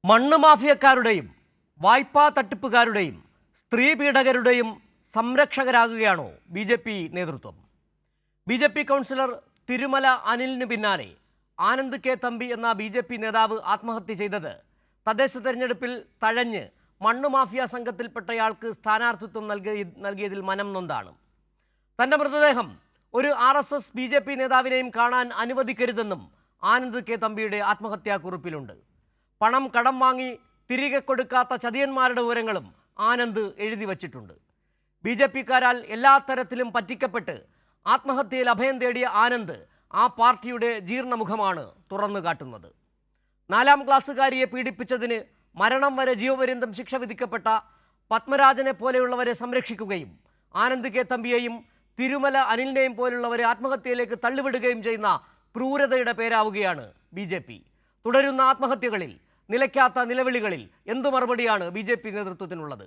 മണ്ണ് മാഫിയക്കാരുടെയും വായ്പാ തട്ടിപ്പുകാരുടെയും സ്ത്രീ പീഡകരുടെയും സംരക്ഷകരാകുകയാണോ ബി.ജെ.പി. നേതൃത്വം? ബി.ജെ.പി. കൗൺസിലർ തിരുമല അനിലിന് പിന്നാലെ ആനന്ദ് കെ തമ്പി എന്ന ബി.ജെ.പി. നേതാവ് ആത്മഹത്യ ചെയ്തത് തദ്ദേശ തെരഞ്ഞെടുപ്പിൽ തഴഞ്ഞ് മണ്ണ് മാഫിയ സംഘത്തിൽപ്പെട്ടയാൾക്ക് സ്ഥാനാർത്ഥിത്വം നൽകിയതിൽ മനം നൊന്താണ്. തൻ്റെ മൃതദേഹം ഒരു RSS ബി.ജെ.പി. നേതാവിനെയും കാണാൻ അനുവദിക്കരുതെന്നും ആനന്ദ് കെ തമ്പിയുടെ ആത്മഹത്യാക്കുറിപ്പിലുണ്ട്. പണം കടം വാങ്ങി തിരികെ കൊടുക്കാത്ത ചതിയന്മാരുടെ വിവരങ്ങളും ആനന്ദ് എഴുതി വച്ചിട്ടുണ്ട്. ബി.ജെ.പിക്കാരാൽ എല്ലാ തരത്തിലും പറ്റിക്കപ്പെട്ട് ആത്മഹത്യയിൽ അഭയം തേടിയ ആനന്ദ് ആ പാർട്ടിയുടെ ജീർണമുഖമാണ് തുറന്നു കാട്ടുന്നത്. 4ാം ക്ലാസ്സുകാരിയെ പീഡിപ്പിച്ചതിന് മരണം വരെ ജീവപര്യന്തം ശിക്ഷ വിധിക്കപ്പെട്ട പത്മരാജനെ പോലെയുള്ളവരെ സംരക്ഷിക്കുകയും ആനന്ദ് കെ തമ്പിയെയും തിരുമല അനിലിനെയും പോലുള്ളവരെ ആത്മഹത്യയിലേക്ക് തള്ളിവിടുകയും ചെയ്യുന്ന ക്രൂരതയുടെ പേരാവുകയാണ് ബി.ജെ.പി. തുടരുന്ന ആത്മഹത്യകളിൽ, നിലയ്ക്കാത്ത നിലവിളികളിൽ എന്തു മറുപടിയാണ് ബി.ജെ.പി. നേതൃത്വത്തിനുള്ളത്?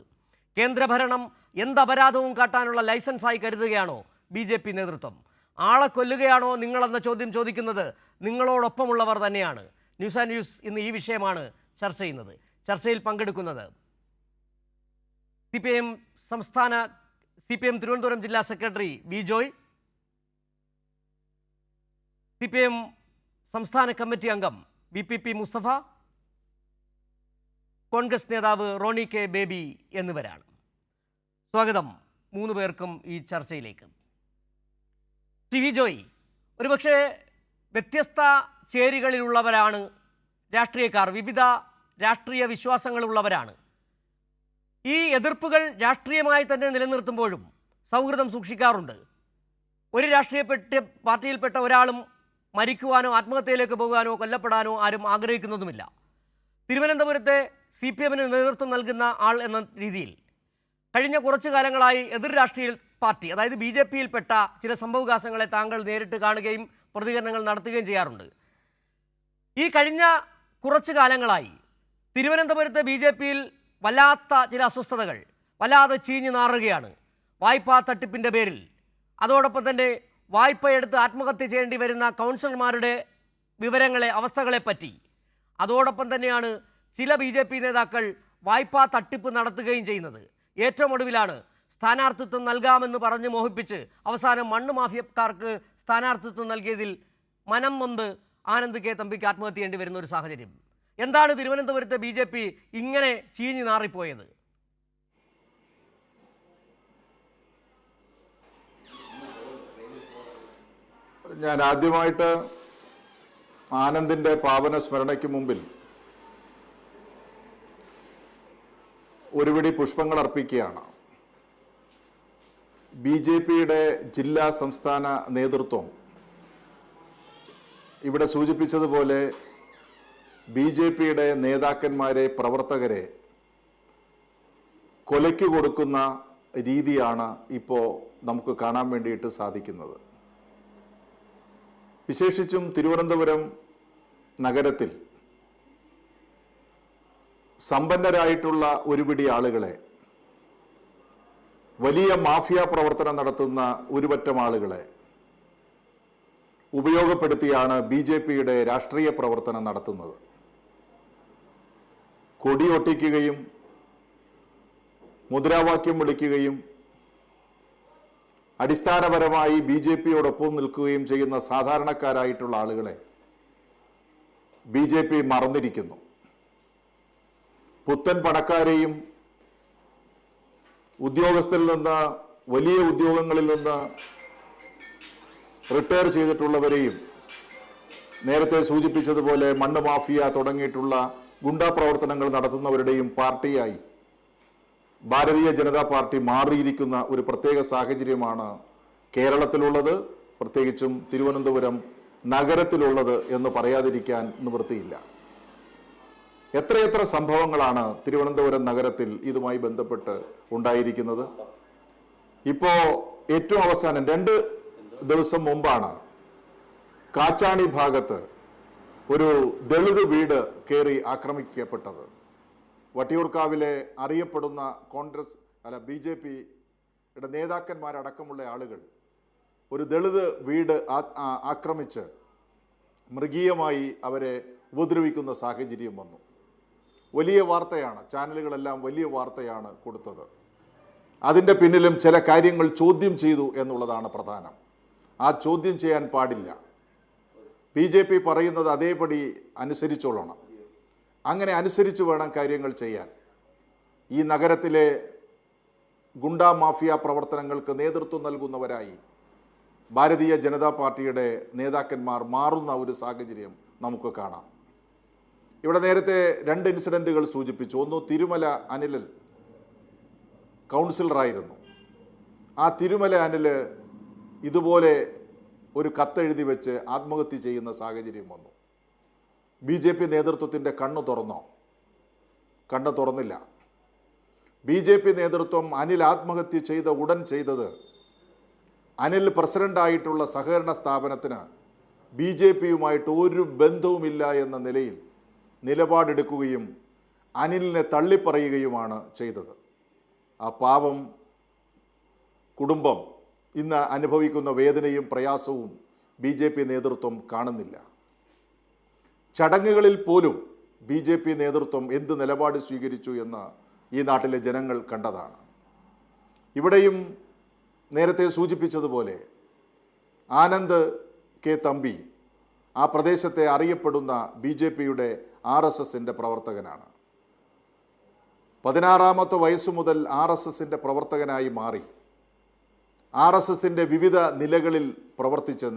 കേന്ദ്രഭരണം എന്തപരാധവും കാട്ടാനുള്ള ലൈസൻസായി കരുതുകയാണോ ബി.ജെ.പി. നേതൃത്വം? ആളെ കൊല്ലുകയാണോ നിങ്ങളെന്ന ചോദ്യം ചോദിക്കുന്നത് നിങ്ങളോടൊപ്പമുള്ളവർ തന്നെയാണ്. ന്യൂസ് ആൻഡ് ന്യൂസ് ഇന്ന് ഈ വിഷയമാണ് ചർച്ച ചെയ്യുന്നത്. ചർച്ചയിൽ പങ്കെടുക്കുന്നത് CPM തിരുവനന്തപുരം ജില്ലാ സെക്രട്ടറി ബിജോയ്, CPM സംസ്ഥാന കമ്മിറ്റി അംഗം VPP മുസ്തഫ, കോൺഗ്രസ് നേതാവ് റോണി കെ ബേബി എന്നിവരാണ്. സ്വാഗതം 3 പേർക്കും ഈ ചർച്ചയിലേക്ക്. ബിജോയ്, ഒരുപക്ഷെ വ്യത്യസ്ത ചേരികളിലുള്ളവരാണ് രാഷ്ട്രീയക്കാർ, വിവിധ രാഷ്ട്രീയ വിശ്വാസങ്ങളുള്ളവരാണ്. ഈ എതിർപ്പുകൾ രാഷ്ട്രീയമായി തന്നെ നിലനിർത്തുമ്പോഴും സൗഹൃദം സൂക്ഷിക്കാറുണ്ട്. ഒരു രാഷ്ട്രീയ പാർട്ടിയിൽപ്പെട്ട ഒരാളും മരിക്കുവാനോ ആത്മഹത്യയിലേക്ക് പോകാനോ കൊല്ലപ്പെടാനോ ആരും ആഗ്രഹിക്കുന്നതുമില്ല. തിരുവനന്തപുരത്തെ CPMന് നേതൃത്വം നൽകുന്ന ആൾ എന്ന രീതിയിൽ കഴിഞ്ഞ കുറച്ചു കാലങ്ങളായി എതിർ രാഷ്ട്രീയ പാർട്ടി, അതായത് ബി.ജെ.പിയിൽപ്പെട്ട ചില സംഭവവികാസങ്ങളെ താങ്കൾ നേരിട്ട് കാണുകയും പ്രതികരണങ്ങൾ നടത്തുകയും ചെയ്യാറുണ്ട്. ഈ കഴിഞ്ഞ കുറച്ചു കാലങ്ങളായി തിരുവനന്തപുരത്തെ ബി.ജെ.പിയിൽ വല്ലാത്ത ചില അസ്വസ്ഥതകൾ വല്ലാതെ ചീഞ്ഞു നാറുകയാണ്. വായ്പാ തട്ടിപ്പിൻ്റെ പേരിൽ, അതോടൊപ്പം തന്നെ വായ്പയെടുത്ത് ആത്മഹത്യ ചെയ്യേണ്ടി വരുന്ന കൗൺസിലർമാരുടെ വിവരങ്ങളെ, അവസ്ഥകളെപ്പറ്റി, അതോടൊപ്പം തന്നെയാണ് ചില ബി.ജെ.പി. നേതാക്കൾ വായ്പാ തട്ടിപ്പ് നടത്തുകയും ചെയ്യുന്നത്. ഏറ്റവും ഒടുവിലാണ് സ്ഥാനാർത്ഥിത്വം നൽകാമെന്ന് പറഞ്ഞ് മോഹിപ്പിച്ച് അവസാനം മണ്ണ് മാഫിയക്കാർക്ക് സ്ഥാനാർത്ഥിത്വം നൽകിയതിൽ മനം നൊന്ത് ആനന്ദ് കെ തമ്പിക്ക് ആത്മഹത്യ ചെയ്യേണ്ടി വരുന്ന ഒരു സാഹചര്യം. എന്താണ് തിരുവനന്തപുരത്തെ ബി.ജെ.പി. ഇങ്ങനെ ചീഞ്ഞു നാറിപ്പോയത്? ഞാൻ ആദ്യമായിട്ട് ആനന്ദിന്റെ പാവന സ്മരണയ്ക്ക് മുമ്പിൽ ഒരുപിടി പുഷ്പങ്ങൾ അർപ്പിക്കുകയാണ്. ബി.ജെ.പിയുടെ ജില്ലാ സംസ്ഥാന നേതൃത്വം ഇവിടെ സൂചിപ്പിച്ചതുപോലെ ബി.ജെ.പിയുടെ നേതാക്കന്മാരെ, പ്രവർത്തകരെ കൊലയ്ക്ക് കൊടുക്കുന്ന രീതിയാണ് ഇപ്പോൾ നമുക്ക് കാണാൻ വേണ്ടിയിട്ട് സാധിക്കുന്നത്. വിശേഷിച്ചും തിരുവനന്തപുരം നഗരത്തിൽ സമ്പന്നരായിട്ടുള്ള ഒരുപിടി ആളുകളെ, വലിയ മാഫിയ പ്രവർത്തനം നടത്തുന്ന ഒരുപറ്റം ആളുകളെ ഉപയോഗപ്പെടുത്തിയാണ് ബി.ജെ.പിയുടെ രാഷ്ട്രീയ പ്രവർത്തനം നടത്തുന്നത്. കൊടിയൊട്ടിക്കുകയും മുദ്രാവാക്യം വിളിക്കുകയും അടിസ്ഥാനപരമായി ബി.ജെ.പിയോടൊപ്പം നിൽക്കുകയും ചെയ്യുന്ന സാധാരണക്കാരായിട്ടുള്ള ആളുകളെ ബി.ജെ.പി. മറന്നിരിക്കുന്നു. പുത്തൻ പണക്കാരെയും ഉദ്യോഗസ്ഥരിൽ നിന്ന്, വലിയ ഉദ്യോഗങ്ങളിൽ നിന്ന് റിട്ടയർ ചെയ്തിട്ടുള്ളവരെയും, നേരത്തെ സൂചിപ്പിച്ചതുപോലെ മണ്ണ് മാഫിയ തുടങ്ങിയിട്ടുള്ള ഗുണ്ടാ പ്രവർത്തനങ്ങൾ നടത്തുന്നവരുടെയും പാർട്ടിയായി ഭാരതീയ ജനതാ പാർട്ടി മാറിയിരിക്കുന്ന ഒരു പ്രത്യേക സാഹചര്യമാണ് കേരളത്തിലുള്ളത്, പ്രത്യേകിച്ചും തിരുവനന്തപുരം നഗരത്തിലുള്ളത് എന്ന് പറയാതിരിക്കാൻ നിവൃത്തിയില്ല. എത്രയെത്ര സംഭവങ്ങളാണ് തിരുവനന്തപുരം നഗരത്തിൽ ഇതുമായി ബന്ധപ്പെട്ട് ഉണ്ടായിരിക്കുന്നത്. ഇപ്പോൾ ഏറ്റവും അവസാനം 2 ദിവസം മുമ്പാണ് കാച്ചാണി ഭാഗത്ത് ഒരു ദളിത് വീട് കയറി ആക്രമിക്കപ്പെട്ടത്. വട്ടിയൂർക്കാവിലെ അറിയപ്പെടുന്ന ബി.ജെ.പിയുടെ നേതാക്കന്മാരടക്കമുള്ള ആളുകൾ ഒരു ദളിത് വീട് ആക്രമിച്ച് മൃഗീയമായി അവരെ ഉപദ്രവിക്കുന്ന സാഹചര്യം വന്നു. വലിയ വാർത്തയാണ്, ചാനലുകളെല്ലാം വലിയ വാർത്തയാണ് കൊടുത്തത്. അതിൻ്റെ പിന്നിലും ചില കാര്യങ്ങൾ ചോദ്യം ചെയ്തു എന്നുള്ളതാണ് പ്രധാനം. ആ ചോദ്യം ചെയ്യാൻ പാടില്ല. BJP പറയുന്നത് അതേപടി അനുസരിച്ചോളണം. അങ്ങനെ അനുസരിച്ച് വേണം കാര്യങ്ങൾ ചെയ്യാൻ. ഈ നഗരത്തിലെ ഗുണ്ടാ മാഫിയ പ്രവർത്തനങ്ങൾക്ക് നേതൃത്വം നൽകുന്നവരായി ഭാരതീയ ജനതാ പാർട്ടിയുടെ നേതാക്കന്മാർ മാറുന്ന ഒരു സാഹചര്യം നമുക്ക് കാണാം. ഇവിടെ നേരത്തെ 2 ഇൻസിഡൻറ്റുകൾ സൂചിപ്പിച്ചു. ഒന്ന്, തിരുമല അനിൽ കൗൺസിലറായിരുന്നു. ആ തിരുമല അനിൽ ഇതുപോലെ ഒരു കത്തെഴുതി വെച്ച് ആത്മഹത്യ ചെയ്യുന്ന സാഹചര്യം വന്നു. BJP നേതൃത്വത്തിൻ്റെ കണ്ണ് തുറന്നോ? കണ്ണ് തുറന്നില്ല. BJP നേതൃത്വം അനിൽ ആത്മഹത്യ ചെയ്ത ഉടൻ ചെയ്തത്, അനിൽ പ്രസിഡൻ്റായിട്ടുള്ള സഹകരണ സ്ഥാപനത്തിന് BJPയുമായിട്ട് ഒരു ബന്ധവുമില്ല എന്ന നിലയിൽ നിലപാടെടുക്കുകയും അനിലിനെ തള്ളിപ്പറയുകയുമാണ് ചെയ്തത്. ആ പാവം കുടുംബം ഇന്ന് അനുഭവിക്കുന്ന വേദനയും പ്രയാസവും BJP നേതൃത്വം കാണുന്നില്ല. ചടങ്ങുകളിൽ പോലും BJP നേതൃത്വം എന്ത് നിലപാട് സ്വീകരിച്ചു എന്ന് ഈ നാട്ടിലെ ജനങ്ങൾ കണ്ടതാണ്. ഇവിടെയും നേരത്തെ സൂചിപ്പിച്ചതുപോലെ ആനന്ദ് കെ തമ്പി ആ പ്രദേശത്തെ അറിയപ്പെടുന്ന BJPയുടെ RSSൻ്റെ പ്രവർത്തകനാണ്. 16-ാമത്തെ വയസ്സു മുതൽ RSSൻ്റെ പ്രവർത്തകനായി മാറി RSSൻ്റെ വിവിധ നിലകളിൽ പ്രവർത്തിച്ച്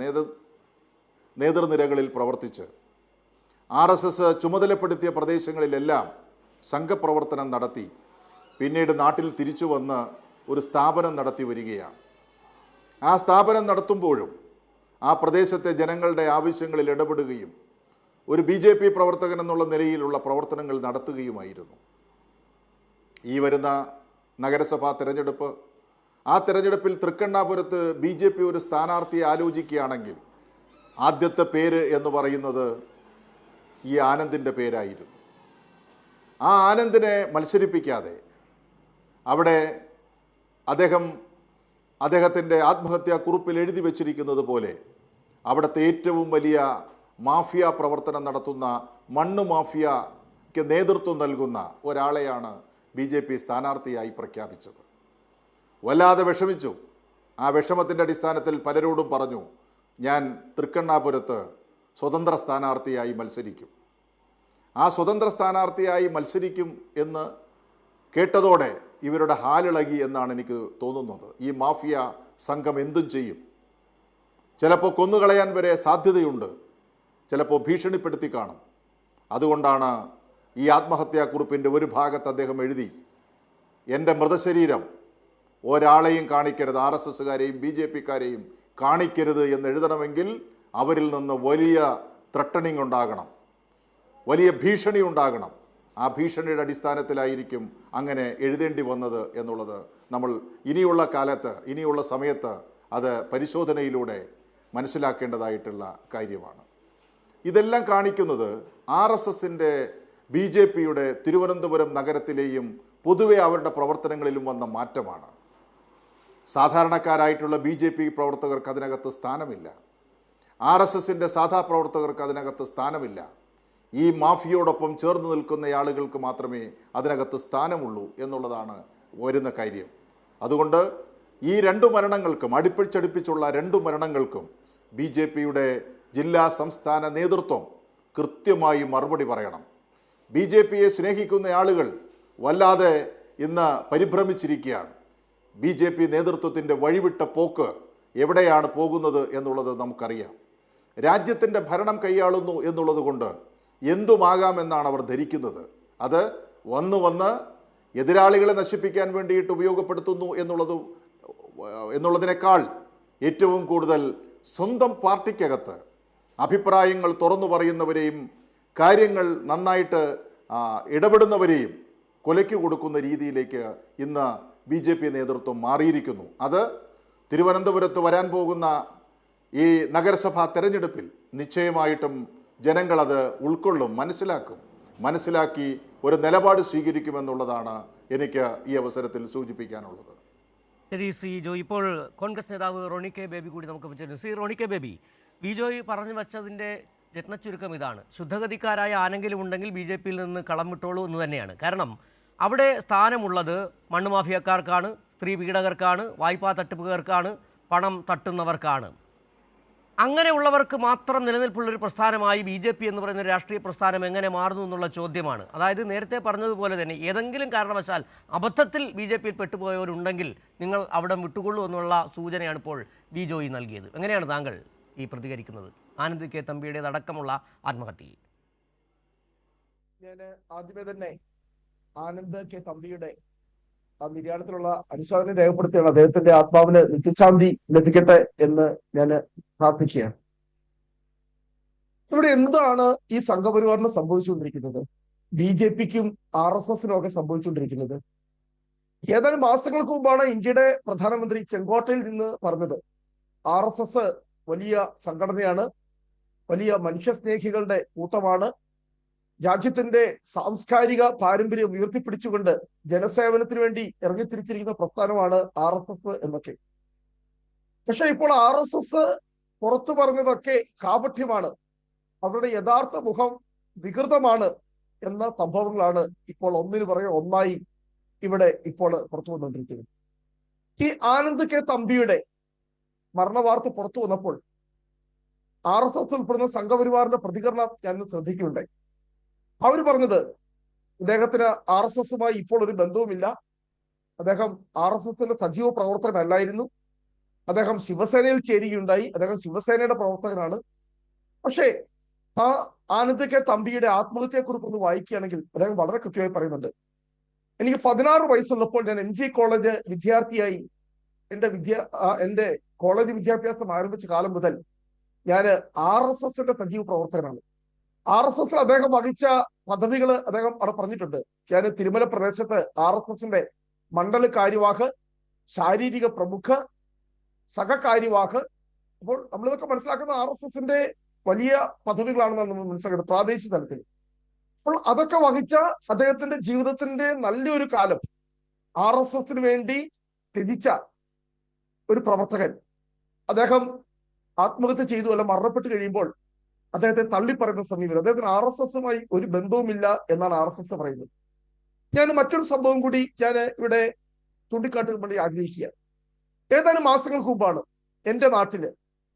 നേതൃനിരകളിൽ പ്രവർത്തിച്ച് RSS ചുമതലപ്പെടുത്തിയ പ്രദേശങ്ങളിലെല്ലാം സംഘപ്രവർത്തനം നടത്തി പിന്നീട് നാട്ടിൽ തിരിച്ചു വന്ന് ഒരു സ്ഥാപനം നടത്തി വരികയാണ്. ആ സ്ഥാപനം നടത്തുമ്പോഴും ആ പ്രദേശത്തെ ജനങ്ങളുടെ ആവശ്യങ്ങളിൽ ഇടപെടുകയും ഒരു BJP പ്രവർത്തകൻ എന്നുള്ള നിലയിലുള്ള പ്രവർത്തനങ്ങൾ നടത്തുകയുമായിരുന്നു. ഈ വരുന്ന നഗരസഭാ തെരഞ്ഞെടുപ്പ്, ആ തെരഞ്ഞെടുപ്പിൽ തൃക്കണ്ണാപുരത്ത് BJP ഒരു സ്ഥാനാർത്ഥിയെ ആലോചിക്കുകയാണെങ്കിൽ ആദ്യത്തെ പേര് എന്ന് പറയുന്നത് ഈ ആനന്ദിൻ്റെ പേരായിരുന്നു. ആ ആനന്ദിനെ മത്സരിപ്പിക്കാതെ അവിടെ അദ്ദേഹത്തിൻ്റെ ആത്മഹത്യാ കുറിപ്പിൽ എഴുതി വച്ചിരിക്കുന്നത് പോലെ അവിടുത്തെ ഏറ്റവും വലിയ മാഫിയ പ്രവർത്തനം നടത്തുന്ന മണ്ണ് മാഫിയയ്ക്ക് നേതൃത്വം നൽകുന്ന ഒരാളെയാണ് BJP സ്ഥാനാർത്ഥിയായി പ്രഖ്യാപിച്ചത്. വല്ലാതെ വിഷമിച്ചു. ആ വിഷമത്തിൻ്റെ അടിസ്ഥാനത്തിൽ പലരോടും പറഞ്ഞു, ഞാൻ തൃക്കണ്ണാപുരത്ത് സ്വതന്ത്ര സ്ഥാനാർത്ഥിയായി മത്സരിക്കും. ആ സ്വതന്ത്ര സ്ഥാനാർത്ഥിയായി മത്സരിക്കും എന്ന് കേട്ടതോടെ ഇവരുടെ ഹാലിളകി എന്നാണ് എനിക്ക് തോന്നുന്നത്. ഈ മാഫിയ സംഘം എന്തും ചെയ്യും. ചിലപ്പോൾ കൊന്നുകളയാൻ വരെ സാധ്യതയുണ്ട്, ചിലപ്പോൾ ഭീഷണിപ്പെടുത്തി കാണും. അതുകൊണ്ടാണ് ഈ ആത്മഹത്യാക്കുറിപ്പിൻ്റെ ഒരു ഭാഗത്ത് അദ്ദേഹം എഴുതി, എൻ്റെ മൃതശരീരം ഒരാളെയും കാണിക്കരുത്, RSSകാരെയും BJPക്കാരെയും കാണിക്കരുത് എന്ന് എഴുതണമെങ്കിൽ അവരിൽ നിന്ന് വലിയ ത്രട്ടണിങ് ഉണ്ടാകണം, വലിയ ഭീഷണി ഉണ്ടാകണം. ആ ഭീഷണിയുടെ അടിസ്ഥാനത്തിലായിരിക്കും അങ്ങനെ എഴുതേണ്ടി വന്നത് എന്നുള്ളത് നമ്മൾ ഇനിയുള്ള കാലത്ത്, ഇനിയുള്ള സമയത്ത് അത് പരിശോധനയിലൂടെ മനസ്സിലാക്കേണ്ടതായിട്ടുള്ള കാര്യമാണ്. ഇതെല്ലാം കാണിക്കുന്നത് RSSൻ്റെ BJPയുടെ തിരുവനന്തപുരം നഗരത്തിലെയും പൊതുവെ അവരുടെ പ്രവർത്തനങ്ങളിലും വന്ന മാറ്റമാണ്. സാധാരണക്കാരായിട്ടുള്ള BJP പ്രവർത്തകർക്ക് അതിനകത്ത് സ്ഥാനമില്ല. RSSൻ്റെ സാധാ പ്രവർത്തകർക്ക് അതിനകത്ത് സ്ഥാനമില്ല. ഈ മാഫിയോടൊപ്പം ചേർന്ന് നിൽക്കുന്ന ആളുകൾക്ക് മാത്രമേ അതിനകത്ത് സ്ഥാനമുള്ളൂ എന്നുള്ളതാണ് വരുന്ന കാര്യം. അതുകൊണ്ട് ഈ 2 മരണങ്ങൾക്കും, അടുപ്പിച്ചടുപ്പിച്ചുള്ള 2 മരണങ്ങൾക്കും BJPയുടെ ജില്ലാ സംസ്ഥാന നേതൃത്വം കൃത്യമായി മറുപടി പറയണം. BJPയെ സ്നേഹിക്കുന്ന ആളുകൾ വല്ലാതെ ഇന്ന് പരിഭ്രമിച്ചിരിക്കുകയാണ്. BJP നേതൃത്വത്തിൻ്റെ വഴിവിട്ട പോക്ക് എവിടെയാണ് പോകുന്നത് എന്നുള്ളത് നമുക്കറിയാം. രാജ്യത്തിൻ്റെ ഭരണം കൈയാളുന്നു എന്നുള്ളത് കൊണ്ട് എന്തുമാകാമെന്നാണ് അവർ ധരിക്കുന്നത്. അത് വന്ന് എതിരാളികളെ നശിപ്പിക്കാൻ വേണ്ടിയിട്ട് ഉപയോഗപ്പെടുത്തുന്നു എന്നുള്ളതിനേക്കാൾ ഏറ്റവും കൂടുതൽ സ്വന്തം പാർട്ടിക്കകത്ത് അഭിപ്രായങ്ങൾ തുറന്നു പറയുന്നവരെയും കാര്യങ്ങൾ നന്നായിട്ട് ഇടപെടുന്നവരെയും കൊലയ്ക്ക് കൊടുക്കുന്ന രീതിയിലേക്ക് ഇന്ന് BJP നേതൃത്വം മാറിയിരിക്കുന്നു. അത് തിരുവനന്തപുരത്ത് വരാൻ പോകുന്ന ഈ നഗരസഭാ തെരഞ്ഞെടുപ്പിൽ നിശ്ചയമായിട്ടും ജനങ്ങളത് ഉൾക്കൊള്ളും, മനസ്സിലാക്കി ഒരു നിലപാട് സ്വീകരിക്കുമെന്നുള്ളതാണ് എനിക്ക് ഈ അവസരത്തിൽ സൂചിപ്പിക്കാനുള്ളത്. ശരി ശ്രീ ജോയ്, ഇപ്പോൾ കോൺഗ്രസ് നേതാവ് റോണി കെ ബേബി കൂടി നമുക്ക് പറ്റുന്നു. ശ്രീ റോണി കെ ബേബി, ബിജോയ് പറഞ്ഞു വച്ചതിൻ്റെ രത്നച്ചുരുക്കം ഇതാണ്: ശുദ്ധഗതിക്കാരായ ആരെങ്കിലും ഉണ്ടെങ്കിൽ ബി ജെ പിയിൽ നിന്ന് കളം വിട്ടോളൂ എന്ന് തന്നെയാണ്. കാരണം അവിടെ സ്ഥാനമുള്ളത് മണ്ണ് മാഫിയക്കാർക്കാണ്, സ്ത്രീ പീഡകർക്കാണ്, വായ്പാ തട്ടിപ്പുകാർക്കാണ്, പണം തട്ടുന്നവർക്കാണ്. അങ്ങനെയുള്ളവർക്ക് മാത്രം നിലനിൽപ്പുള്ളൊരു പ്രസ്ഥാനമായി ബി ജെ പി എന്ന് പറയുന്ന രാഷ്ട്രീയ പ്രസ്ഥാനം എങ്ങനെ മാറുന്നു എന്നുള്ള ചോദ്യമാണ്. അതായത് നേരത്തെ പറഞ്ഞതുപോലെ തന്നെ ഏതെങ്കിലും കാരണവശാൽ അബദ്ധത്തിൽ ബി ജെ പിയിൽ പെട്ടുപോയവരുണ്ടെങ്കിൽ നിങ്ങൾ അവിടെ വിട്ടുകൊള്ളൂ എന്നുള്ള സൂചനയാണ് ഇപ്പോൾ ബി ജോയി നൽകിയത്. എങ്ങനെയാണ് താങ്കൾ ഈ പ്രതികരിക്കുന്നത് ആനന്ദ് കെ തമ്പിയുടേതടക്കമുള്ള ആത്മഹത്യയിൽ? ഞാൻ ആദ്യമേ തന്നെ ആനന്ദ് കെ തമ്പിയുടെ ആ നിര്യാണത്തിലുള്ള അനുശോചനം രേഖപ്പെടുത്തിയാണ്. അദ്ദേഹത്തിന്റെ ആത്മാവിന് നിത്യശാന്തി ലഭിക്കട്ടെ എന്ന് ഞാൻ പ്രാർത്ഥിക്കുകയാണ്. ഇവിടെ എന്താണ് ഈ സംഘപരിവാറിന് സംഭവിച്ചുകൊണ്ടിരിക്കുന്നത്? ബി ജെ പിക്കും RSSനും ഒക്കെ സംഭവിച്ചുകൊണ്ടിരിക്കുന്നത്? ഏതാനും മാസങ്ങൾക്ക് മുമ്പാണ് ഇന്ത്യയുടെ പ്രധാനമന്ത്രി ചെങ്കോട്ടയിൽ നിന്ന് പറഞ്ഞത് RSS വലിയ സംഘടനയാണ്, വലിയ മനുഷ്യസ്നേഹികളുടെ കൂട്ടമാണ്, രാജ്യത്തിന്റെ സാംസ്കാരിക പാരമ്പര്യം ഉയർത്തിപ്പിടിച്ചുകൊണ്ട് ജനസേവനത്തിന് വേണ്ടി ഇറങ്ങിത്തിരിച്ചിരിക്കുന്ന പ്രസ്ഥാനമാണ് RSS എന്നൊക്കെ. പക്ഷെ ഇപ്പോൾ RSS പുറത്തു പറഞ്ഞതൊക്കെ കാപട്യമാണ്, അവരുടെ യഥാർത്ഥ മുഖം വികൃതമാണ് എന്ന സംഭവങ്ങളാണ് ഇപ്പോൾ ഒന്നിനു പുറകെ ഒന്നായി ഇവിടെ ഇപ്പോൾ പുറത്തു വന്നുകൊണ്ടിരിക്കുന്നത്. ഈ ആനന്ദ് കെ തമ്പിയുടെ മരണവാർത്ത പുറത്തു വന്നപ്പോൾ RSS ഉൾപ്പെടുന്ന സംഘപരിവാറിന്റെ പ്രതികരണം ഞാൻ ശ്രദ്ധിക്കുകയുണ്ടായി. അവർ പറഞ്ഞത് അദ്ദേഹത്തിന് RSSുമായി ഇപ്പോൾ ഒരു ബന്ധവുമില്ല, അദ്ദേഹം RSSന്റെ സജീവ പ്രവർത്തകനല്ലായിരുന്നു, അദ്ദേഹം ശിവസേനയിൽ ചേരുകയുണ്ടായി, അദ്ദേഹം ശിവസേനയുടെ പ്രവർത്തകനാണ്. പക്ഷേ ആ ആനന്ദ് കെ തമ്പിയുടെ ആത്മഹത്യയെക്കുറിച്ച് ഒന്ന് വായിക്കുകയാണെങ്കിൽ അദ്ദേഹം വളരെ കൃത്യമായി പറയുന്നുണ്ട്. എനിക്ക് 16 വയസ്സുള്ളപ്പോൾ ഞാൻ MG കോളേജ് വിദ്യാർത്ഥിയായി എന്റെ കോളേജ് വിദ്യാഭ്യാസം ആരംഭിച്ച കാലം മുതൽ ഞാൻ RSSന്റെ സജീവ പ്രവർത്തകനാണ്. RSSൽ അദ്ദേഹം വഹിച്ച പദവികൾ അദ്ദേഹം അവിടെ പറഞ്ഞിട്ടുണ്ട്. ഞാൻ തിരുമല പ്രദേശത്ത് RSSന്റെ മണ്ഡല കാര്യവാഹ്, ശാരീരിക പ്രമുഖ, സഹകാര്യവാഹ്. അപ്പോൾ നമ്മളിതൊക്കെ മനസ്സിലാക്കുന്ന RSSന്റെ വലിയ പദവികളാണെന്നാണ് നമ്മൾ മനസ്സിലാക്കുന്നത് പ്രാദേശിക തലത്തിൽ. അപ്പോൾ അതൊക്കെ വഹിച്ച അദ്ദേഹത്തിന്റെ ജീവിതത്തിന്റെ നല്ലൊരു കാലം RSSന് വേണ്ടി ത്യജിച്ച ഒരു പ്രവർത്തകൻ അദ്ദേഹം ആത്മഹത്യ ചെയ്തു അല്ല മരണപ്പെട്ട് കഴിയുമ്പോൾ അദ്ദേഹത്തെ തള്ളിപ്പറയുന്ന സമീപനം, അദ്ദേഹത്തിന് RSSുമായി ഒരു ബന്ധവുമില്ല എന്നാണ് RSS പറയുന്നത്. ഞാൻ മറ്റൊരു സംഭവം കൂടി ഞാൻ ഇവിടെ ചൂണ്ടിക്കാട്ടാൻ വേണ്ടി ആഗ്രഹിക്കുക. ഏതാനും മാസങ്ങൾക്ക് മുമ്പാണ് എൻ്റെ നാട്ടില്,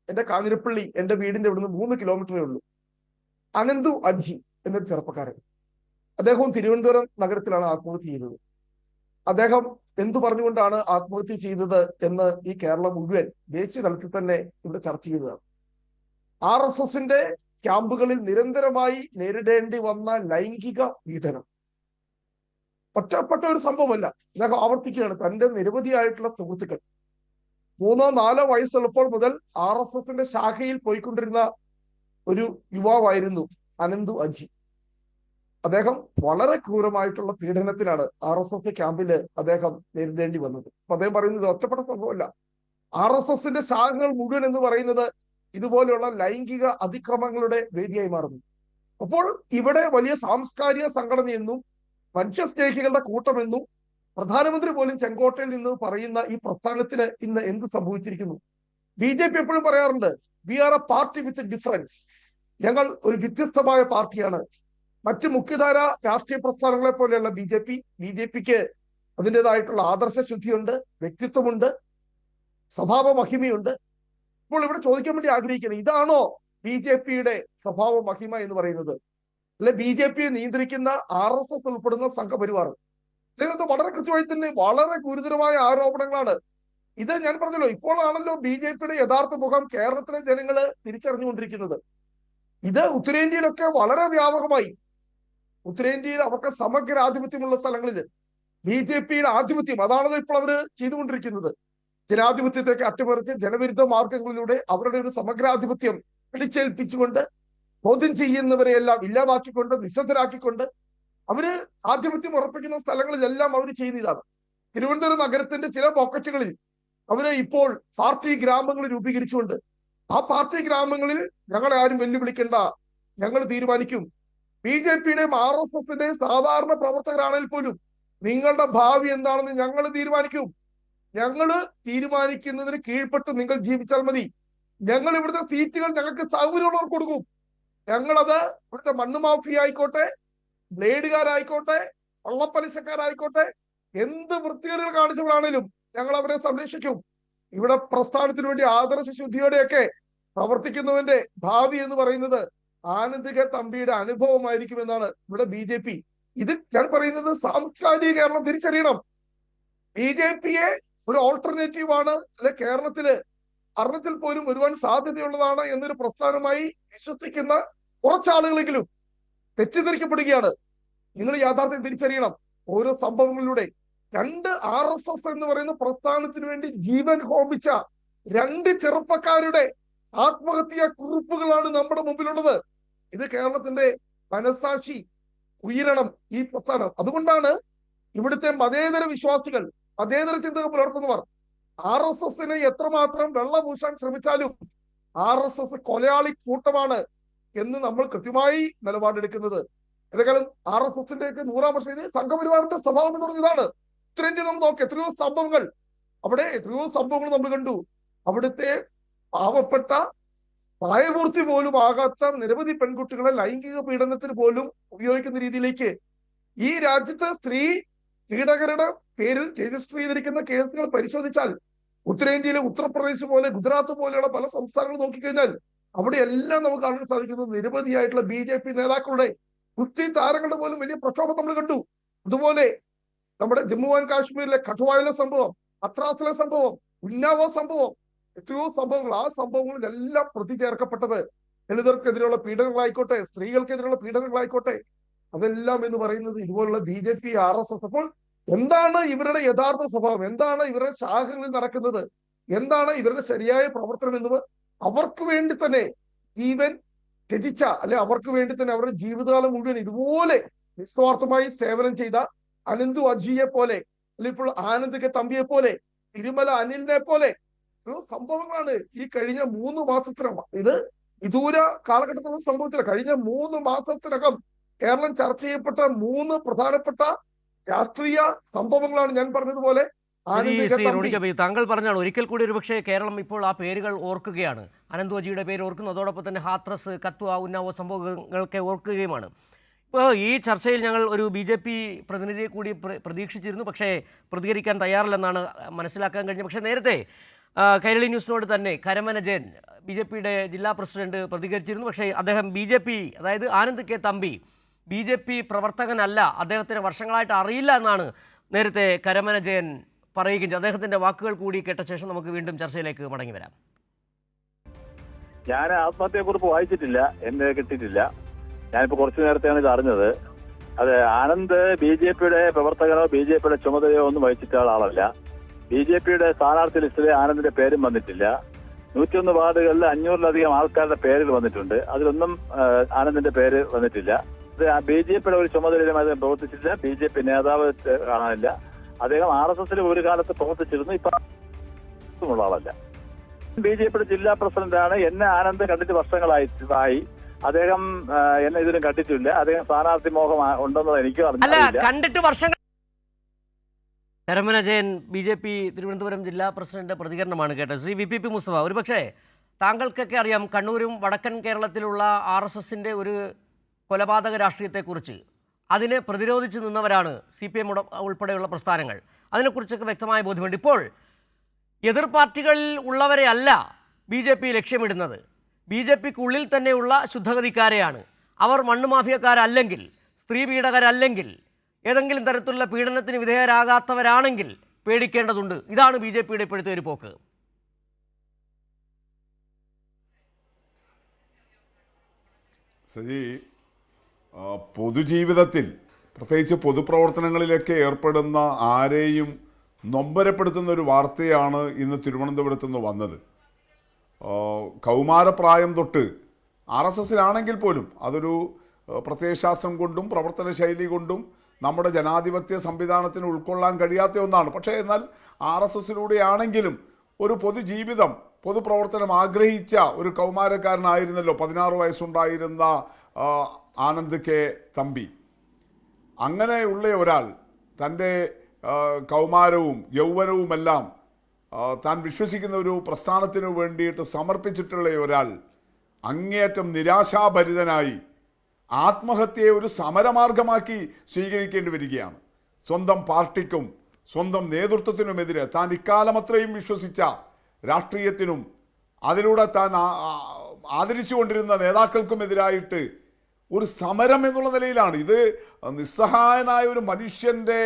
എൻ്റെ കാഞ്ഞിരപ്പള്ളി, എൻ്റെ വീടിന്റെ ഇവിടുന്ന് 3 കിലോമീറ്ററേ ഉള്ളൂ, അനന്തു അജി എന്നൊരു ചെറുപ്പക്കാരൻ. അദ്ദേഹവും തിരുവനന്തപുരം നഗരത്തിലാണ് ആത്മഹത്യ ചെയ്തത്. അദ്ദേഹം എന്തു പറഞ്ഞുകൊണ്ടാണ് ആത്മഹത്യ ചെയ്തത് എന്ന് ഈ കേരളം മുഴുവൻ ദേശീയ തലത്തിൽ തന്നെ ഇവിടെ ചർച്ച ചെയ്തതാണ്. RSSന്റെ ക്യാമ്പുകളിൽ നിരന്തരമായി നേരിടേണ്ടി വന്ന ലൈംഗിക പീഡനം ഒറ്റപ്പെട്ട ഒരു സംഭവമല്ല. അദ്ദേഹം ആവർത്തിക്കുകയാണ്. തന്റെ നിരവധിയായിട്ടുള്ള സുഹൃത്തുക്കൾ 3-4 വയസ്സുള്ളപ്പോൾ മുതൽ RSSന്റെ ശാഖയിൽ പോയിക്കൊണ്ടിരുന്ന ഒരു യുവാവായിരുന്നു അനന്തു അജി. അദ്ദേഹം വളരെ ക്രൂരമായിട്ടുള്ള പീഡനത്തിനാണ് RSS ക്യാമ്പിൽ അദ്ദേഹം നേരിടേണ്ടി വന്നത്. അപ്പൊ അദ്ദേഹം പറയുന്നത് ഒറ്റപ്പെട്ട സംഭവമല്ല, RSSന്റെ ശാഖകൾ മുഴുവൻ എന്ന് പറയുന്നത് ഇതുപോലെയുള്ള ലൈംഗിക അതിക്രമങ്ങളുടെ വേദിയായി മാറുന്നു. അപ്പോൾ ഇവിടെ വലിയ സാംസ്കാരിക സംഘടനയെന്നും മനുഷ്യസ്നേഹികളുടെ കൂട്ടമെന്നും പ്രധാനമന്ത്രി പോലും ചെങ്കോട്ടയിൽ നിന്ന് പറയുന്ന ഈ പ്രസ്ഥാനത്തിന് ഇന്ന് എന്ത് സംഭവിച്ചിരിക്കുന്നു? BJP എപ്പോഴും പറയാറുണ്ട്, we are a party with difference, ഞങ്ങൾ ഒരു വ്യത്യസ്തമായ പാർട്ടിയാണ്. മറ്റ് മുഖ്യധാര രാഷ്ട്രീയ പ്രസ്ഥാനങ്ങളെ പോലെയുള്ള BJPക്ക് അതിൻ്റെതായിട്ടുള്ള ആദർശ ശുദ്ധിയുണ്ട്, വ്യക്തിത്വമുണ്ട്, സ്വഭാവ മഹിമയുണ്ട്. ഇപ്പോൾ ഇവിടെ ചോദിക്കാൻ വേണ്ടി ആഗ്രഹിക്കുന്നത്, ഇതാണോ BJPയുടെ സ്വഭാവ മഹിമ എന്ന് പറയുന്നത്? അല്ലെ BJPയെ നിയന്ത്രിക്കുന്ന RSS ഉൾപ്പെടുന്ന സംഘപരിവാർ ഇതിനകത്ത് വളരെ കൃത്യമായി തന്നെ വളരെ ഗുരുതരമായ ആരോപണങ്ങളാണ്. ഇത് ഞാൻ പറഞ്ഞല്ലോ, ഇപ്പോഴാണല്ലോ BJPയുടെ യഥാർത്ഥ മുഖം കേരളത്തിലെ ജനങ്ങള് തിരിച്ചറിഞ്ഞുകൊണ്ടിരിക്കുന്നത്. ഇത് ഉത്തരേന്ത്യയിലൊക്കെ വളരെ വ്യാപകമായി, ഉത്തരേന്ത്യയിൽ അവർക്ക് സമഗ്രാധിപത്യമുള്ള സ്ഥലങ്ങളിൽ BJPയുടെ ആധിപത്യം അതാണല്ലോ ഇപ്പോൾ അവര് ചെയ്തുകൊണ്ടിരിക്കുന്നത്. ജനാധിപത്യത്തേക്ക് അട്ടിമറിച്ച് ജനവിരുദ്ധ മാർഗങ്ങളിലൂടെ അവരുടെ ഒരു സമഗ്രാധിപത്യം പിടിച്ചേൽപ്പിച്ചുകൊണ്ട് ചോദ്യം ചെയ്യുന്നവരെയെല്ലാം ഇല്ലാതാക്കിക്കൊണ്ട് നിശബ്ദരാക്കിക്കൊണ്ട് അവര് ആധിപത്യം ഉറപ്പിക്കുന്ന സ്ഥലങ്ങളിലെല്ലാം അവർ ചെയ്യുന്ന ഇതാണ്. തിരുവനന്തപുരം നഗരത്തിന്റെ ചില പോക്കറ്റുകളിൽ അവര് ഇപ്പോൾ പാർട്ടി ഗ്രാമങ്ങൾ രൂപീകരിച്ചുകൊണ്ട് ആ പാർട്ടി ഗ്രാമങ്ങളിൽ ഞങ്ങളെ ആരും വെല്ലുവിളിക്കേണ്ട, ഞങ്ങൾ തീരുമാനിക്കും. BJPയുടെയും RSSന്റെയും സാധാരണ പ്രവർത്തകരാണെങ്കിൽ പോലും നിങ്ങളുടെ ഭാവി എന്താണെന്ന് ഞങ്ങൾ തീരുമാനിക്കും. ഞങ്ങള് തീരുമാനിക്കുന്നതിന് കീഴ്പ്പെട്ട് നിങ്ങൾ ജീവിച്ചാൽ മതി. ഞങ്ങൾ ഇവിടുത്തെ സീറ്റുകൾ ഞങ്ങൾക്ക് സൗകര്യമുള്ളവർ കൊടുക്കും. ഞങ്ങളത് ഇവിടുത്തെ മണ്ണ് മാഫിയ ആയിക്കോട്ടെ, ബ്ലേഡുകാരായിക്കോട്ടെ, കള്ളപ്പലിശക്കാരായിക്കോട്ടെ, എന്ത് വൃത്തികേടുകൾ കാണിച്ചവരാണേലും ഞങ്ങൾ അവരെ സംരക്ഷിക്കും. ഇവിടെ പ്രസ്ഥാനത്തിന് വേണ്ടി ആദർശ ശുദ്ധിയോടെയൊക്കെ പ്രവർത്തിക്കുന്നവന്റെ ഭാവി എന്ന് പറയുന്നത് ആനന്ദ് കെ തമ്പിയുടെ അനുഭവമായിരിക്കും എന്നാണ് ഇവിടെ BJP. ഇത് ഞാൻ പറയുന്നത് സാംസ്കാരിക കേരളം തിരിച്ചറിയണം. BJP ഒരു ഓൾട്ടർനേറ്റീവ് ആണ്, അല്ലെ കേരളത്തില് ഭരണത്തിൽ പോലും വരുവാൻ സാധ്യതയുള്ളതാണ് എന്നൊരു പ്രസ്ഥാനമായി വിശ്വസിക്കുന്ന കുറച്ചാളുകളെങ്കിലും തെറ്റിദ്ധരിക്കപ്പെടുകയാണ്. നിങ്ങൾ യാഥാർത്ഥ്യം തിരിച്ചറിയണം. ഓരോ സംഭവങ്ങളിലൂടെ രണ്ട് RSS എന്ന് പറയുന്ന പ്രസ്ഥാനത്തിന് വേണ്ടി ജീവൻ ഹോമിച്ച രണ്ട് ചെറുപ്പക്കാരുടെ ആത്മഹത്യാ കുറിപ്പുകളാണ് നമ്മുടെ മുമ്പിലുള്ളത്. ഇത് കേരളത്തിന്റെ മനസാക്ഷി ഉയരണം ഈ പ്രസ്ഥാനം. അതുകൊണ്ടാണ് ഇവിടുത്തെ മതേതര വിശ്വാസികൾ, മതേതര ചിന്തകൾ പുലർത്തുന്നവർ RSSനെ എത്രമാത്രം വെള്ളപൂശാൻ ശ്രമിച്ചാലും RSS കൊലയാളി കൂട്ടമാണ് എന്ന് നമ്മൾ കൃത്യമായി നിലപാടെടുക്കുന്നത്. ഏതെങ്കിലും RSSന്റെ ഒക്കെ 100-ാം വർഷം സംഘപരിവാറിന്റെ സ്വഭാവം എന്ന് പറഞ്ഞതാണ്. ഉത്തരേന്ത്യ നമ്മൾ നോക്കി എത്രയോ സംഭവങ്ങൾ നമ്മൾ കണ്ടു. അവിടുത്തെ പാവപ്പെട്ട പ്രായപൂർത്തി പോലും ആകാത്ത നിരവധി പെൺകുട്ടികളെ ലൈംഗിക പീഡനത്തിന് പോലും ഉപയോഗിക്കുന്ന രീതിയിലേക്ക് ഈ രാജ്യത്ത് സ്ത്രീ പീഡകരുടെ പേരിൽ രജിസ്റ്റർ ചെയ്തിരിക്കുന്ന കേസുകൾ പരിശോധിച്ചാൽ ഉത്തരേന്ത്യയിലെ ഉത്തർപ്രദേശ് പോലെ, ഗുജറാത്ത് പോലെയുള്ള പല സംസ്ഥാനങ്ങൾ നോക്കിക്കഴിഞ്ഞാൽ അവിടെയെല്ലാം നമുക്ക് കാണാൻ സാധിക്കുന്നത് നിരവധിയായിട്ടുള്ള BJP നേതാക്കളുടെ കുസ്തി താരങ്ങളുടെ പോലും വലിയ പ്രക്ഷോഭം നമ്മൾ കണ്ടു. അതുപോലെ നമ്മുടെ ജമ്മു ആൻഡ് കാശ്മീരിലെ കഠുവായിലെ സംഭവം, അത്രാസിലെ സംഭവം, ഉന്നാവോ സംഭവം, എത്രയോ സംഭവങ്ങൾ. ആ സംഭവങ്ങളിലെല്ലാം പ്രതി ചേർക്കപ്പെട്ടത് ദളിതർക്കെതിരെയുള്ള പീഡനങ്ങളായിക്കോട്ടെ, സ്ത്രീകൾക്കെതിരെയുള്ള പീഡനങ്ങളായിക്കോട്ടെ, അതെല്ലാം എന്ന് പറയുന്നത് ഇതുപോലുള്ള BJP RSS. അപ്പോൾ എന്താണ് ഇവരുടെ യഥാർത്ഥ സ്വഭാവം, എന്താണ് ഇവരുടെ ശാഖകളിൽ നടക്കുന്നത്, എന്താണ് ഇവരുടെ ശരിയായ പ്രവർത്തനം എന്നത് അവർക്ക് വേണ്ടി തന്നെ ജീവൻ ത്യജിച്ച, അല്ലെ അവർക്ക് വേണ്ടി തന്നെ അവരുടെ ജീവിതകാലം മുഴുവൻ ഇതുപോലെ നിസ്വാർത്ഥമായി സേവനം ചെയ്ത അനന്തു അജിയെ പോലെ, അല്ലെ ഇപ്പോൾ ആനന്ദ് കെ തമ്പിയെ പോലെ, തിരുമല അനിലിനെ പോലെ സംഭവങ്ങളാണ് ഈ കഴിഞ്ഞ 3 മാസത്തിനകം. ഇത് വിദൂര കാലഘട്ടത്തിലൊന്നും സംഭവിച്ചില്ല. കഴിഞ്ഞ 3 മാസത്തിനകം കേരളം ചർച്ച ചെയ്യപ്പെട്ട 3 പ്രധാനപ്പെട്ട രാഷ്ട്രീയ സംഭവങ്ങളാണ് ഞാൻ പറഞ്ഞതുപോലെ. താങ്കൾ പറഞ്ഞാണ് ഒരിക്കൽ കൂടി ഒരുപക്ഷെ കേരളം ഇപ്പോൾ ആ പേരുകൾ ഓർക്കുകയാണ്. അനന്ത്വജിയുടെ പേര് ഓർക്കുന്നു, അതോടൊപ്പം തന്നെ ഹാത്രസ്, കത്വ, ഉന്നാവോ സംഭവങ്ങളൊക്കെ ഓർക്കുകയുമാണ്. ഇപ്പോൾ ഈ ചർച്ചയിൽ ഞങ്ങൾ ഒരു BJP പ്രതിനിധിയെ കൂടി പ്രതീക്ഷിച്ചിരുന്നു, പക്ഷേ പ്രതികരിക്കാൻ തയ്യാറില്ലെന്നാണ് മനസ്സിലാക്കാൻ കഴിഞ്ഞത്. പക്ഷേ നേരത്തെ കൈരളി ന്യൂസിനോട് തന്നെ കരമന ജയൻ, BJPയുടെ ജില്ലാ പ്രസിഡന്റ്, പ്രതികരിച്ചിരുന്നു. പക്ഷേ അദ്ദേഹം BJP, അതായത് ആനന്ദ് കെ തമ്പി BJP പ്രവർത്തകനല്ല, അദ്ദേഹത്തിന് വർഷങ്ങളായിട്ട് അറിയില്ല എന്നാണ് നേരത്തെ കരമന ജയൻ പറയുകയും. അദ്ദേഹത്തിൻ്റെ വാക്കുകൾ കൂടി കേട്ട ശേഷം നമുക്ക് വീണ്ടും ചർച്ചയിലേക്ക് മടങ്ങി വരാം. ഞാൻ ആത്മഹത്യയെക്കുറിപ്പ് വായിച്ചിട്ടില്ല, എന്നെ കിട്ടിയിട്ടില്ല. ഞാനിപ്പോൾ കുറച്ചു നേരത്തെയാണ് ഇത് അറിഞ്ഞത്. അത് ആനന്ദ് BJPയുടെ പ്രവർത്തകനോ BJPയുടെ ചുമതലയോ ഒന്നും വഹിച്ചിട്ട ആളല്ല. BJPയുടെ സ്ഥാനാർത്ഥി ലിസ്റ്റിലെ ആനന്ദിന്റെ പേരും വന്നിട്ടില്ല. 101 വാർഡുകളിൽ 500-ലധികം ആൾക്കാരുടെ പേരിൽ വന്നിട്ടുണ്ട്. അതിലൊന്നും ആനന്ദിന്റെ പേര് വന്നിട്ടില്ല. ഇത് BJPയുടെ ഒരു ചുമതലയിലും അദ്ദേഹം പ്രവർത്തിച്ചിട്ടില്ല. BJP നേതാവ് കാണാനില്ല. അദ്ദേഹം RSSൽ ഒരു കാലത്ത് പ്രവർത്തിച്ചിരുന്നു, ഇപ്പം ഉള്ള ആളല്ല. BJPയുടെ ജില്ലാ പ്രസിഡന്റാണ്. എന്നെ ആനന്ദ് കണ്ടിട്ട് വർഷങ്ങളായി. അദ്ദേഹം എന്നെ ഇതിലും കണ്ടിട്ടില്ല. അദ്ദേഹം സ്ഥാനാർത്ഥി മോഹം ഉണ്ടെന്നത് എനിക്ക് കണ്ടിട്ട് വർഷങ്ങൾ. കരമന ജയൻ BJP തിരുവനന്തപുരം ജില്ലാ പ്രസിഡന്റ് പ്രതികരണമാണ് കേട്ടത്. ശ്രീ VPP മുസ്തഫ, ഒരുപക്ഷെ താങ്കൾക്കൊക്കെ അറിയാം കണ്ണൂരും വടക്കൻ കേരളത്തിലുള്ള RSSന്റെ ഒരു കൊലപാതക രാഷ്ട്രീയത്തെക്കുറിച്ച്. അതിനെ പ്രതിരോധിച്ച് നിന്നവരാണ് CPM ഉൾപ്പെടെയുള്ള പ്രസ്ഥാനങ്ങൾ. അതിനെക്കുറിച്ചൊക്കെ വ്യക്തമായ ബോധ്യമുണ്ട്. ഇപ്പോൾ എതിർ പാർട്ടികളിൽ ഉള്ളവരെ അല്ല BJP ലക്ഷ്യമിടുന്നത്, BJPക്കുള്ളിൽ തന്നെയുള്ള ശുദ്ധഗതിക്കാരെയാണ്. അവർ മണ്ണുമാഫിയക്കാരല്ലെങ്കിൽ, സ്ത്രീ പീഡകരല്ലെങ്കിൽ, ഏതെങ്കിലും തരത്തിലുള്ള പീഡനത്തിന് വിധേയരാകാത്തവരാണെങ്കിൽ പേടിക്കേണ്ടതുണ്ട്. ഇതാണ് BJPയുടെ ഇപ്പോഴത്തെ ഒരു പോക്ക്. സജി, പൊതുജീവിതത്തിൽ പ്രത്യേകിച്ച് പൊതുപ്രവർത്തനങ്ങളിലൊക്കെ ഏർപ്പെടുന്ന ആരെയും നൊമ്പരപ്പെടുത്തുന്ന ഒരു വാർത്തയാണ് ഇന്ന് തിരുവനന്തപുരത്ത് നിന്ന് വന്നത്. കൗമാരപ്രായം തൊട്ട് RSSലാണെങ്കിൽ പോലും അതൊരു പ്രത്യയശാസ്ത്രം കൊണ്ടും പ്രവർത്തന ശൈലി കൊണ്ടും നമ്മുടെ ജനാധിപത്യ സംവിധാനത്തിന് ഉൾക്കൊള്ളാൻ കഴിയാത്ത ഒന്നാണ്. പക്ഷേ എന്നാൽ RSSലൂടെയാണെങ്കിലും ഒരു പൊതുജീവിതം, പൊതുപ്രവർത്തനം ആഗ്രഹിച്ച ഒരു കൗമാരക്കാരനായിരുന്നല്ലോ 16 വയസ്സുണ്ടായിരുന്ന ആനന്ദ് കെ തമ്പി. അങ്ങനെയുള്ള ഒരാൾ തൻ്റെ കൗമാരവും യൗവനവുമെല്ലാം താൻ വിശ്വസിക്കുന്ന ഒരു പ്രസ്ഥാനത്തിനു വേണ്ടിയിട്ട് സമർപ്പിച്ചിട്ടുള്ള ഒരാൾ അങ്ങേയറ്റം നിരാശാഭരിതനായി ആത്മഹത്യയെ ഒരു സമരമാർഗമാക്കി സ്വീകരിക്കേണ്ടി വരികയാണ്. സ്വന്തം പാർട്ടിക്കും സ്വന്തം നേതൃത്വത്തിനുമെതിരെ താൻ ഇക്കാലമത്രയും വിശ്വസിച്ച രാഷ്ട്രീയത്തിനും അതിലൂടെ താൻ ആദരിച്ചുകൊണ്ടിരുന്ന നേതാക്കൾക്കുമെതിരായിട്ട് ഒരു സമരം എന്നുള്ള നിലയിലാണ് ഇത്. നിസ്സഹായനായ ഒരു മനുഷ്യൻ്റെ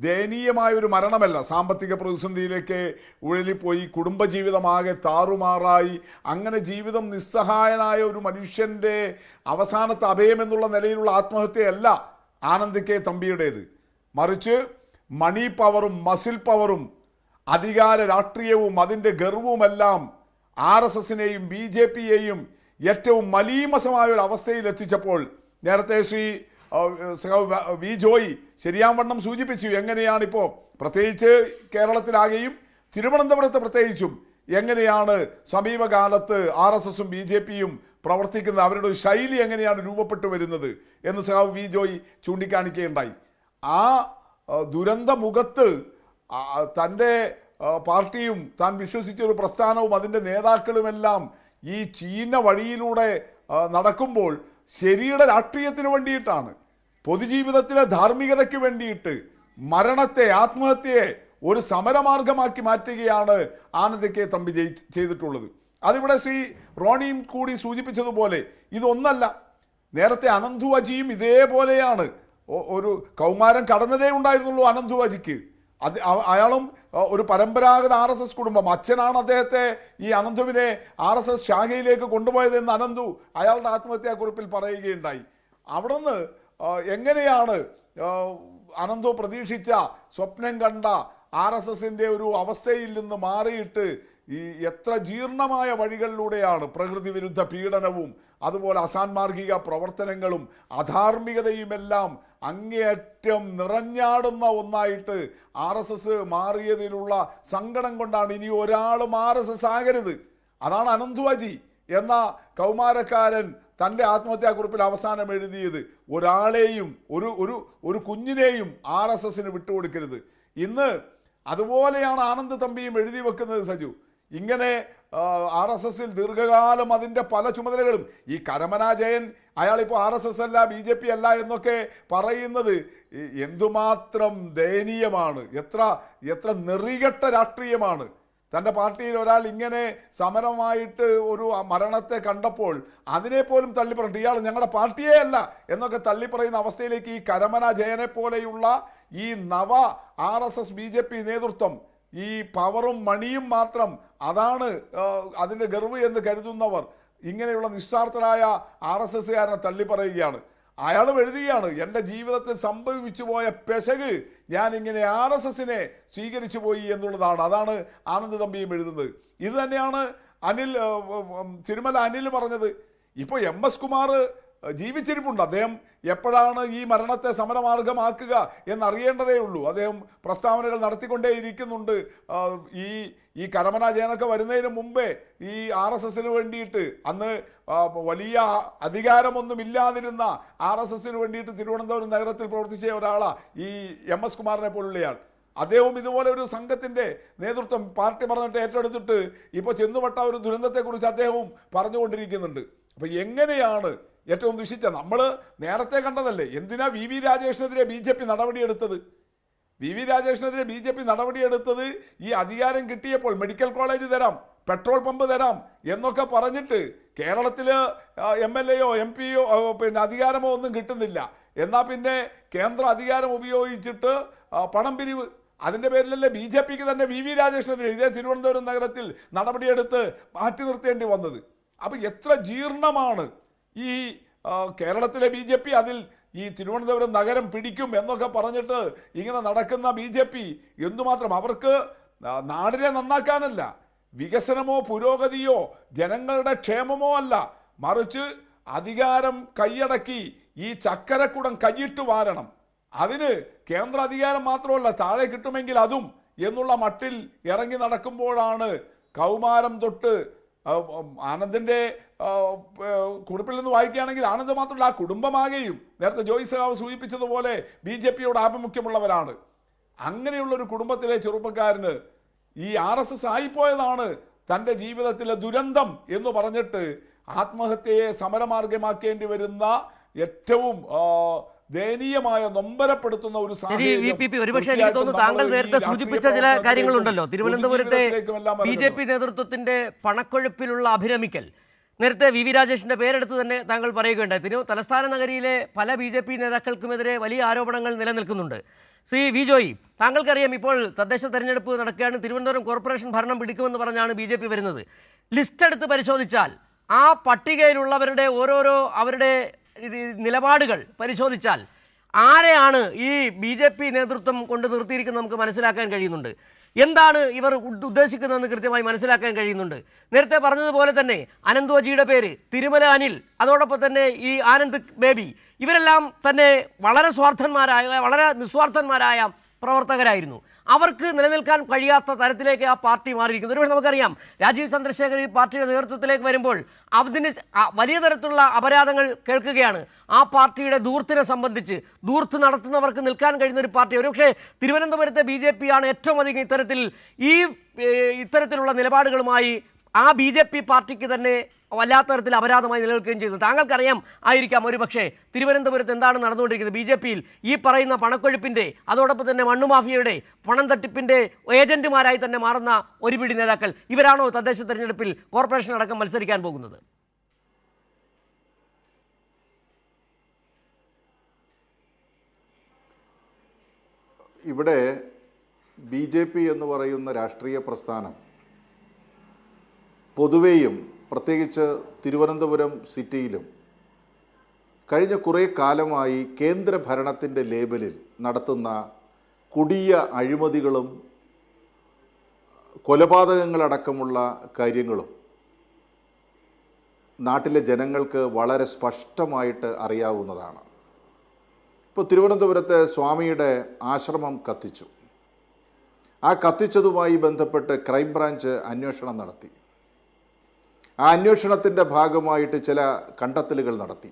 ദയനീയമായ ഒരു മരണമല്ല. സാമ്പത്തിക പ്രതിസന്ധിയിലേക്ക് ഉഴലിപ്പോയി, കുടുംബജീവിതമാകെ താറുമാറായി, അങ്ങനെ ജീവിതം നിസ്സഹായനായ ഒരു മനുഷ്യൻ്റെ അവസാനത്തെ അഭയം എന്നുള്ള നിലയിലുള്ള ആത്മഹത്യയല്ല ആനന്ദ് കെ തമ്പിയുടേത്. മറിച്ച് മണി പവറും മസിൽ പവറും അധികാര രാഷ്ട്രീയവും അതിൻ്റെ ഗർവുമെല്ലാം RSSനെയും BJPയെയും ഏറ്റവും മലീമസമായ ഒരു അവസ്ഥയിൽ എത്തിച്ചപ്പോൾ നേരത്തെ ശ്രീ വി ജോയി ശരിയാവണ്ണം സൂചിപ്പിച്ചു എങ്ങനെയാണിപ്പോൾ പ്രത്യേകിച്ച് കേരളത്തിലാകെയും തിരുവനന്തപുരത്ത് പ്രത്യേകിച്ചും എങ്ങനെയാണ് സമീപകാലത്ത് RSSും BJPയും പ്രവർത്തിക്കുന്നത്, അവരുടെ ഒരു ശൈലി എങ്ങനെയാണ് രൂപപ്പെട്ടു വരുന്നത് എന്ന് സഖാവ് വി ജോയി ചൂണ്ടിക്കാണിക്കുകയുണ്ടായി. ആ ദുരന്ത മുഖത്ത് തൻ്റെ പാർട്ടിയും താൻ വിശ്വസിച്ച ഒരു പ്രസ്ഥാനവും അതിൻ്റെ നേതാക്കളുമെല്ലാം ഈ ചീന വഴിയിലൂടെ നടക്കുമ്പോൾ ശരിയുടെ രാഷ്ട്രീയത്തിന് വേണ്ടിയിട്ടാണ്, പൊതുജീവിതത്തിലെ ധാർമ്മികതയ്ക്ക് വേണ്ടിയിട്ട് മരണത്തെ, ആത്മഹത്യയെ ഒരു സമരമാർഗമാക്കി മാറ്റുകയാണ് ആനന്ദ് കെ തമ്പി ചെയ്തിട്ടുള്ളത്. അതിവിടെ ശ്രീ റോണിയും കൂടി സൂചിപ്പിച്ചതുപോലെ ഇതൊന്നല്ല, നേരത്തെ അനന്തു അജിയും ഇതേപോലെയാണ്. ഒരു കൗമാരം കടന്നതേ ഉണ്ടായിരുന്നുള്ളൂ അനന്തു അജിക്ക്. അയാളും ഒരു പരമ്പരാഗത RSS കുടുംബം. അച്ഛനാണ് അദ്ദേഹത്തെ, ഈ അനന്തുവിനെ RSS ശാഖയിലേക്ക് കൊണ്ടുപോയതെന്ന് അനന്തു അയാളുടെ ആത്മഹത്യാക്കുറിപ്പിൽ പറയുകയുണ്ടായി. അവിടെ നിന്ന് എങ്ങനെയാണ് അനന്തു പ്രതീക്ഷിച്ച സ്വപ്നം കണ്ട RSSൻ്റെ ഒരു അവസ്ഥയിൽ നിന്ന് മാറിയിട്ട് ഈ എത്ര ജീർണമായ വഴികളിലൂടെയാണ് പ്രകൃതി വിരുദ്ധ പീഡനവും അതുപോലെ അസാൻമാർഗിക പ്രവർത്തനങ്ങളും അധാർമികതയുമെല്ലാം അങ്ങേയറ്റം നിറഞ്ഞാടുന്ന ഒന്നായിട്ട് RSS മാറിയതിലുള്ള സങ്കടം കൊണ്ടാണ് ഇനി ഒരാളും RSS ആകരുത്. അതാണ് അനന്തു അജി എന്ന കൗമാരക്കാരൻ തൻ്റെ ആത്മഹത്യാക്കുറിപ്പിൽ അവസാനം എഴുതിയത്. ഒരാളെയും ഒരു കുഞ്ഞിനെയും RSSന് വിട്ടുകൊടുക്കരുത്. ഇന്ന് അതുപോലെയാണ് ആനന്ദ് തമ്പിയും എഴുതി വെക്കുന്നത്. സജു, ഇങ്ങനെ RSSൽ ദീർഘകാലം അതിൻ്റെ പല ചുമതലകളും, ഈ കരമന ജയൻ അയാളിപ്പോൾ RSS അല്ല BJP അല്ല എന്നൊക്കെ പറയുന്നത് എന്തുമാത്രം ദയനീയമാണ്, എത്ര നെറികെട്ട രാഷ്ട്രീയമാണ്. തൻ്റെ പാർട്ടിയിൽ ഒരാൾ ഇങ്ങനെ സമരമായിട്ട് ഒരു മരണത്തെ കണ്ടപ്പോൾ അതിനെപ്പോലും തള്ളിപ്പറഞ്ഞിട്ട് ഇയാൾ ഞങ്ങളുടെ പാർട്ടിയേ അല്ല എന്നൊക്കെ തള്ളിപ്പറയുന്ന അവസ്ഥയിലേക്ക് ഈ കരമന ജയനെ പോലെയുള്ള ഈ നവ RSS BJP നേതൃത്വം, ഈ പവറും മണിയും മാത്രം അതാണ് അതിൻ്റെ ഗർവ് എന്ന് കരുതുന്നവർ ഇങ്ങനെയുള്ള നിസ്വാർത്ഥരായ RSSകാരനെ തള്ളിപ്പറയുകയാണ്. അയാളും എഴുതുകയാണ്, എൻ്റെ ജീവിതത്തിൽ സംഭവിച്ചു പോയ പെശക് ഞാനിങ്ങനെ RSSനെ സ്വീകരിച്ചു പോയി എന്നുള്ളതാണ്. അതാണ് ആനന്ദ് തമ്പിയും എഴുതുന്നത്. ഇത് തന്നെയാണ് തിരുമല അനിൽ പറഞ്ഞത്. ഇപ്പോൾ MS കുമാർ ജീവിച്ചിരിപ്പുണ്ട്. അദ്ദേഹം എപ്പോഴാണ് ഈ മരണത്തെ സമരമാർഗമാക്കുക എന്നറിയേണ്ടതേ ഉള്ളൂ. അദ്ദേഹം പ്രസ്താവനകൾ നടത്തിക്കൊണ്ടേയിരിക്കുന്നുണ്ട്. ഈ കരമന ജയനൊക്കെ വരുന്നതിന് മുമ്പേ ഈ RSSന് വേണ്ടിയിട്ട്, അന്ന് വലിയ അധികാരമൊന്നുമില്ലാതിരുന്ന RSSന് വേണ്ടിയിട്ട് തിരുവനന്തപുരം നഗരത്തിൽ പ്രവർത്തിച്ച ഒരാളാണ് ഈ MS കുമാറിനെ പോലുള്ളയാൾ. അദ്ദേഹവും ഇതുപോലെ ഒരു സംഘത്തിൻ്റെ നേതൃത്വം പാർട്ടി പറഞ്ഞിട്ട് ഏറ്റെടുത്തിട്ട് ഇപ്പോൾ ചെന്നുപെട്ട ഒരു ദുരന്തത്തെക്കുറിച്ച് അദ്ദേഹവും പറഞ്ഞുകൊണ്ടിരിക്കുന്നുണ്ട്. അപ്പോൾ എങ്ങനെയാണ് ഏറ്റവും ദുഷിച്ച, നമ്മൾ നേരത്തെ കണ്ടതല്ലേ, എന്തിനാ VV രാജേഷിനെതിരെ BJP നടപടിയെടുത്തത്? VV രാജേഷിനെതിരെ BJP നടപടിയെടുത്തത് ഈ അധികാരം കിട്ടിയപ്പോൾ മെഡിക്കൽ കോളേജ് തരാം, പെട്രോൾ പമ്പ് തരാം എന്നൊക്കെ പറഞ്ഞിട്ട് കേരളത്തിൽ MLAയോ MP യോ പിന്നെ അധികാരമോ ഒന്നും കിട്ടുന്നില്ല, എന്നാൽ പിന്നെ കേന്ദ്ര അധികാരം ഉപയോഗിച്ചിട്ട് പണം പിരിവ്, അതിൻ്റെ പേരിലല്ലേ BJPക്ക് തന്നെ VV രാജേഷിനെതിരെ ഇതേ തിരുവനന്തപുരം നഗരത്തിൽ നടപടിയെടുത്ത് മാറ്റി നിർത്തേണ്ടി വന്നത്. അപ്പോൾ എത്ര ജീർണമാണ് ഈ കേരളത്തിലെ BJP, അതിൽ ഈ തിരുവനന്തപുരം നഗരം പിടിക്കും എന്നൊക്കെ പറഞ്ഞിട്ട് ഇങ്ങനെ നടക്കുന്ന BJP എന്തുമാത്രം അവർക്ക് നാടിനെ നന്നാക്കാനല്ല, വികസനമോ പുരോഗതിയോ ജനങ്ങളുടെ ക്ഷേമമോ അല്ല, മറിച്ച് അധികാരം കൈയടക്കി ഈ ചക്കരക്കുടം കൈയിട്ട് വാരണം, അതിന് കേന്ദ്ര അധികാരം മാത്രമല്ല താഴെ കിട്ടുമെങ്കിൽ അതും എന്നുള്ള മട്ടിൽ ഇറങ്ങി നടക്കുമ്പോഴാണ് കൗമാരം തൊട്ട് ആനന്ദിൻ്റെ കുറിപ്പിൽ നിന്ന് വായിക്കുകയാണെങ്കിൽ ആനന്ദ് മാത്രമല്ല ആ കുടുംബമാകെയും നേരത്തെ ജോയി സഖാവ് സൂചിപ്പിച്ചതുപോലെ BJPയോട് ആഭിമുഖ്യമുള്ളവരാണ്. അങ്ങനെയുള്ളൊരു കുടുംബത്തിലെ ചെറുപ്പക്കാരന് ഈ RSS ആയിപ്പോയതാണ് തൻ്റെ ജീവിതത്തിലെ ദുരന്തം എന്ന് പറഞ്ഞിട്ട് ആത്മഹത്യയെ സമരമാർഗമാക്കേണ്ടി വരുന്ന ഏറ്റവും ദയനീയമായ നൊമ്പരപ്പെടുത്തുന്ന ഒരു ശരി VPP, ഒരുപക്ഷെ എനിക്ക് തോന്നുന്നു താങ്കൾ നേരത്തെ സൂചിപ്പിച്ച ചില കാര്യങ്ങളുണ്ടല്ലോ. തിരുവനന്തപുരത്തെ BJP നേതൃത്വത്തിന്റെ പണക്കൊഴുപ്പിലുള്ള അഭിരമിക്കൽ, നേരത്തെ VV രാജേഷിന്റെ പേരെടുത്ത് തന്നെ താങ്കൾ പറയുകയുണ്ടായി. തലസ്ഥാന നഗരിയിലെ പല BJP നേതാക്കൾക്കുമെതിരെ വലിയ ആരോപണങ്ങൾ നിലനിൽക്കുന്നുണ്ട്. ശ്രീ വി ജോയി, താങ്കൾക്കറിയാം ഇപ്പോൾ തദ്ദേശ തെരഞ്ഞെടുപ്പ് നടക്കുകയാണ്. തിരുവനന്തപുരം കോർപ്പറേഷൻ ഭരണം പിടിക്കുമെന്ന് പറഞ്ഞാണ് BJP വരുന്നത്. ലിസ്റ്റ് എടുത്ത് പരിശോധിച്ചാൽ ആ പട്ടികയിലുള്ളവരുടെ ഓരോരോ അവരുടെ നിലപാടുകൾ പരിശോധിച്ചാൽ ആരെയാണ് ഈ BJP നേതൃത്വം കൊണ്ട് നിർത്തിയിരിക്കുന്നത് നമുക്ക് മനസ്സിലാക്കാൻ കഴിയുന്നുണ്ട്. എന്താണ് ഇവർ ഉദ്ദേശിക്കുന്നതെന്ന് കൃത്യമായി മനസ്സിലാക്കാൻ കഴിയുന്നുണ്ട്. നേരത്തെ പറഞ്ഞതുപോലെ തന്നെ അനന്തോജിയുടെ പേര്, തിരുമല അനിൽ, അതോടൊപ്പം തന്നെ ഈ ആനന്ദ് ബേബി, ഇവരെല്ലാം തന്നെ വളരെ നിസ്വാർത്ഥന്മാരായ പ്രവർത്തകരായിരുന്നു. അവർക്ക് നിലനിൽക്കാൻ കഴിയാത്ത തരത്തിലേക്ക് ആ പാർട്ടി മാറിയിരിക്കുന്നു. ഒരുപക്ഷെ നമുക്കറിയാം, രാജീവ് ചന്ദ്രശേഖർ ഈ പാർട്ടിയുടെ നേതൃത്വത്തിലേക്ക് വരുമ്പോൾ അതിന് വലിയ തരത്തിലുള്ള അപരാധങ്ങൾ കേൾക്കുകയാണ്. ആ പാർട്ടിയുടെ ധൂർത്തിനെ സംബന്ധിച്ച്, ധൂർത്ത് നടത്തുന്നവർക്ക് നിൽക്കാൻ കഴിയുന്ന ഒരു പാർട്ടി. ഒരുപക്ഷെ തിരുവനന്തപുരത്തെ BJP ആണ് ഏറ്റവും അധികം ഇത്തരത്തിലുള്ള നിലപാടുകളുമായി ആ BJP പാർട്ടിക്ക് തന്നെ വല്ലാത്ത തരത്തിൽ അപരാധമായി നിലനിൽക്കുകയും ചെയ്തു. താങ്കൾക്കറിയാം ആയിരിക്കാം ഒരുപക്ഷെ തിരുവനന്തപുരത്ത് എന്താണ് നടന്നുകൊണ്ടിരിക്കുന്നത്. BJPയിൽ ഈ പറയുന്ന പണക്കൊഴുപ്പിൻ്റെ, അതോടൊപ്പം തന്നെ മണ്ണുമാഫിയയുടെ, പണം തട്ടിപ്പിൻ്റെ ഏജന്റുമാരായി തന്നെ മാറുന്ന ഒരു പിടി നേതാക്കൾ, ഇവരാണോ തദ്ദേശ തെരഞ്ഞെടുപ്പിൽ കോർപ്പറേഷൻ അടക്കം മത്സരിക്കാൻ പോകുന്നത്? ഇവിടെ BJP എന്ന് പറയുന്ന രാഷ്ട്രീയ പ്രസ്ഥാനം പൊതുവേയും പ്രത്യേകിച്ച് തിരുവനന്തപുരം സിറ്റിയിലും കഴിഞ്ഞ കുറേ കാലമായി കേന്ദ്ര ഭരണത്തിൻ്റെ ലേബലിൽ നടത്തുന്ന കൊടിയ അഴിമതികളും കൊലപാതകങ്ങളടക്കമുള്ള കാര്യങ്ങളും നാട്ടിലെ ജനങ്ങൾക്ക് വളരെ സ്പഷ്ടമായിട്ട് അറിയാവുന്നതാണ്. ഇപ്പോൾ തിരുവനന്തപുരത്തെ സ്വാമിയുടെ ആശ്രമം കത്തിച്ചു. ആ കത്തിച്ചതുമായി ബന്ധപ്പെട്ട് ക്രൈംബ്രാഞ്ച് അന്വേഷണം നടത്തി. ആ അന്വേഷണത്തിൻ്റെ ഭാഗമായിട്ട് ചില കണ്ടെത്തലുകൾ നടത്തി.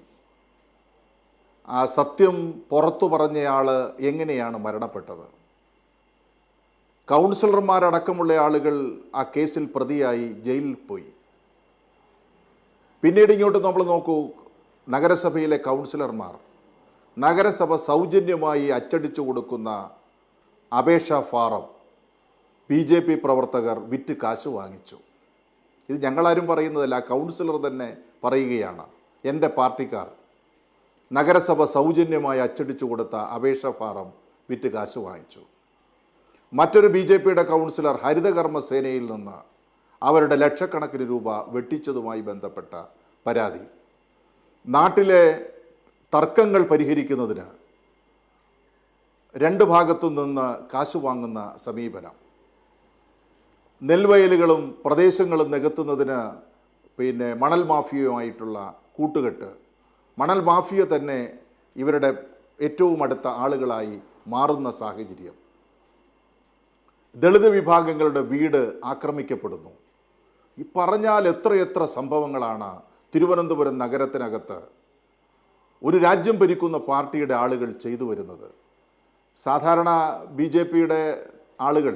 ആ സത്യം പുറത്തു പറഞ്ഞയാൾ എങ്ങനെയാണ് മരണപ്പെട്ടത്, കൗൺസിലർമാരടക്കമുള്ള ആളുകൾ ആ കേസിൽ പ്രതിയായി ജയിലിൽ പോയി. പിന്നീട് ഇങ്ങോട്ട് നമ്മൾ നോക്കൂ, നഗരസഭയിലെ കൗൺസിലർമാർ നഗരസഭ സൗജന്യമായി അച്ചടിച്ചു കൊടുക്കുന്ന അപേക്ഷാ ഫാറം BJP പ്രവർത്തകർ വിറ്റ് കാശ് വാങ്ങിച്ചു. ഇത് ഞങ്ങളാരും പറയുന്നതല്ല, കൗൺസിലർ തന്നെ പറയുകയാണ്. എൻ്റെ പാർട്ടിക്കാർ നഗരസഭ സൗജന്യമായി അച്ചടിച്ചു കൊടുത്ത അപേക്ഷാ ഫാറം വിറ്റ് കാശ് വാങ്ങിച്ചു. മറ്റൊരു BJPയുടെ കൗൺസിലർ ഹരിതകർമ്മസേനയിൽ നിന്ന് അവരുടെ ലക്ഷക്കണക്കിന് രൂപ വെട്ടിച്ചതുമായി ബന്ധപ്പെട്ട പരാതി. നാട്ടിലെ തർക്കങ്ങൾ പരിഹരിക്കുന്നതിന് രണ്ട് ഭാഗത്തു നിന്ന് കാശ് വാങ്ങുന്ന സമീപനം, നെൽവയലുകളും പ്രദേശങ്ങളും നികത്തുന്നതിന് മണൽ മാഫിയയുമായിട്ടുള്ള കൂട്ടുകെട്ട്, മണൽ മാഫിയ തന്നെ ഇവരുടെ ഏറ്റവും അടുത്ത ആളുകളായി മാറുന്ന സാഹചര്യം, ദളിത് വിഭാഗങ്ങളുടെ വീട് ആക്രമിക്കപ്പെടുന്നു. ഈ പറഞ്ഞാൽ എത്രയെത്ര സംഭവങ്ങളാണ് തിരുവനന്തപുരം നഗരത്തിനകത്ത് ഒരു രാജ്യം ഭരിക്കുന്ന പാർട്ടിയുടെ ആളുകൾ ചെയ്തു വരുന്നത്. സാധാരണ BJPയുടെ ആളുകൾ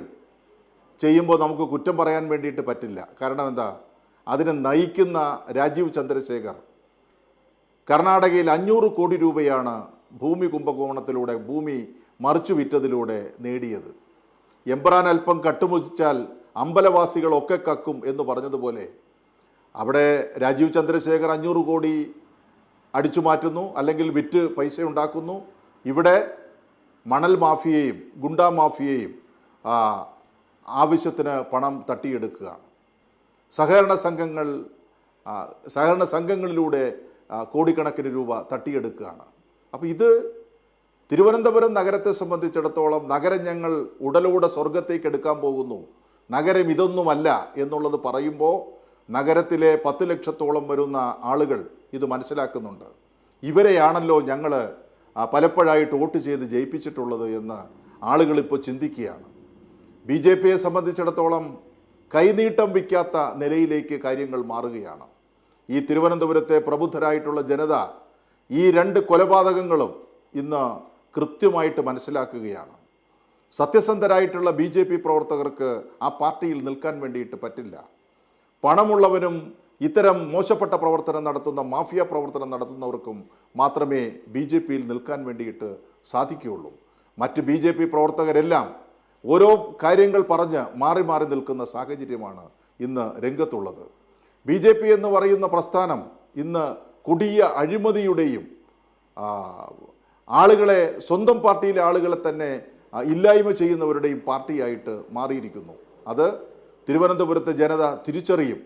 ചെയ്യുമ്പോൾ നമുക്ക് കുറ്റം പറയാൻ വേണ്ടിയിട്ട് പറ്റില്ല. കാരണം എന്താ, അതിനെ നയിക്കുന്ന രാജീവ് ചന്ദ്രശേഖർ കർണാടകയിൽ 500 കോടി രൂപയാണ് ഭൂമി കുംഭകോണത്തിലൂടെ, ഭൂമി മറിച്ചു വിറ്റതിലൂടെ നേടിയത്. എംബ്രാൻ അല്പം കട്ടുമുച്ചാൽ അമ്പലവാസികളൊക്കെ കക്കും എന്ന് പറഞ്ഞതുപോലെ അവിടെ രാജീവ് ചന്ദ്രശേഖർ 500 കോടി അടിച്ചു മാറ്റുന്നു, അല്ലെങ്കിൽ വിറ്റ് പൈസ ഉണ്ടാക്കുന്നു. ഇവിടെ മണൽ മാഫിയയും ഗുണ്ടാ മാഫിയയും ആവശ്യത്തിന് പണം തട്ടിയെടുക്കുകയാണ്. സഹകരണ സംഘങ്ങളിലൂടെ കോടിക്കണക്കിന് രൂപ തട്ടിയെടുക്കുകയാണ്. അപ്പോൾ ഇത് തിരുവനന്തപുരം നഗരത്തെ സംബന്ധിച്ചിടത്തോളം നഗരം ഞങ്ങൾ ഉടലോടെ സ്വർഗത്തേക്ക് എടുക്കാൻ പോകുന്നു, നഗരം ഇതൊന്നുമല്ല എന്നുള്ളത് പറയുമ്പോൾ നഗരത്തിലെ 10 ലക്ഷത്തോളം വരുന്ന ആളുകൾ ഇത് മനസ്സിലാക്കുന്നുണ്ട്. ഇവരെയാണല്ലോ ഞങ്ങൾ പലപ്പോഴായിട്ട് വോട്ട് ചെയ്ത് ജയിപ്പിച്ചിട്ടുള്ളത് എന്ന് ആളുകളിപ്പോൾ ചിന്തിക്കുകയാണ്. BJPയെ സംബന്ധിച്ചിടത്തോളം കൈനീട്ടം വയ്ക്കാത്ത നിലയിലേക്ക് കാര്യങ്ങൾ മാറുകയാണ്. ഈ തിരുവനന്തപുരത്തെ പ്രബുദ്ധരായിട്ടുള്ള ജനത ഈ 2 കൊലപാതകങ്ങളും ഇന്ന് കൃത്യമായിട്ട് മനസ്സിലാക്കുകയാണ്. സത്യസന്ധരായിട്ടുള്ള BJP പ്രവർത്തകർക്ക് ആ പാർട്ടിയിൽ നിൽക്കാൻ വേണ്ടിയിട്ട് പറ്റില്ല. പണമുള്ളവനും ഇത്തരം മോശപ്പെട്ട പ്രവർത്തനം നടത്തുന്ന മാഫിയ പ്രവർത്തനം നടത്തുന്നവർക്കും മാത്രമേ BJP-യിൽ നിൽക്കാൻ വേണ്ടിയിട്ട് സാധിക്കുകയുള്ളൂ. മറ്റ് BJP പ്രവർത്തകരെല്ലാം ഓരോ കാര്യങ്ങൾ പറഞ്ഞ് മാറി മാറി നിൽക്കുന്ന സാഹചര്യമാണ് ഇന്ന് രംഗത്തുള്ളത്. BJP എന്ന് പറയുന്ന പ്രസ്ഥാനം ഇന്ന് കൊടിയ അഴിമതിയുടെയും ആളുകളെ, സ്വന്തം പാർട്ടിയിലെ ആളുകളെ തന്നെ ഇല്ലായ്മ ചെയ്യുന്നവരുടെയും പാർട്ടിയായിട്ട് മാറിയിരിക്കുന്നു. അത് തിരുവനന്തപുരത്തെ ജനത തിരിച്ചറിയും.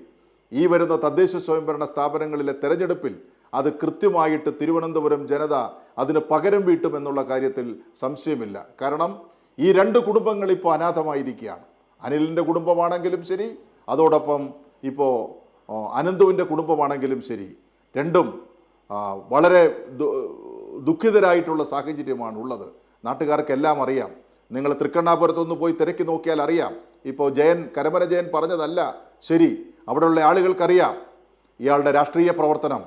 ഈ വരുന്ന തദ്ദേശ സ്വയംഭരണ സ്ഥാപനങ്ങളിലെ തെരഞ്ഞെടുപ്പിൽ അത് കൃത്യമായിട്ട് തിരുവനന്തപുരം ജനത അതിന് പകരം വീട്ടുമെന്നുള്ള കാര്യത്തിൽ സംശയമില്ല. കാരണം ഈ രണ്ട് കുടുംബങ്ങൾ ഇപ്പോൾ അനാഥമായിരിക്കുകയാണ്. അനിലിൻ്റെ കുടുംബമാണെങ്കിലും ശരി, അതോടൊപ്പം ഇപ്പോൾ അനന്തുവിൻ്റെ കുടുംബമാണെങ്കിലും ശരി, രണ്ടും വളരെ ദുഃഖിതരായിട്ടുള്ള സാഹചര്യമാണ് ഉള്ളത്. നാട്ടുകാർക്കെല്ലാം അറിയാം. നിങ്ങൾ തൃക്കണ്ണാപുരത്തൊന്ന് പോയി തിരക്കി നോക്കിയാൽ അറിയാം. ഇപ്പോൾ കരമന ജയൻ പറഞ്ഞതല്ല ശരി, അവിടെയുള്ള ആളുകൾക്കറിയാം ഇയാളുടെ രാഷ്ട്രീയ പ്രവർത്തനം,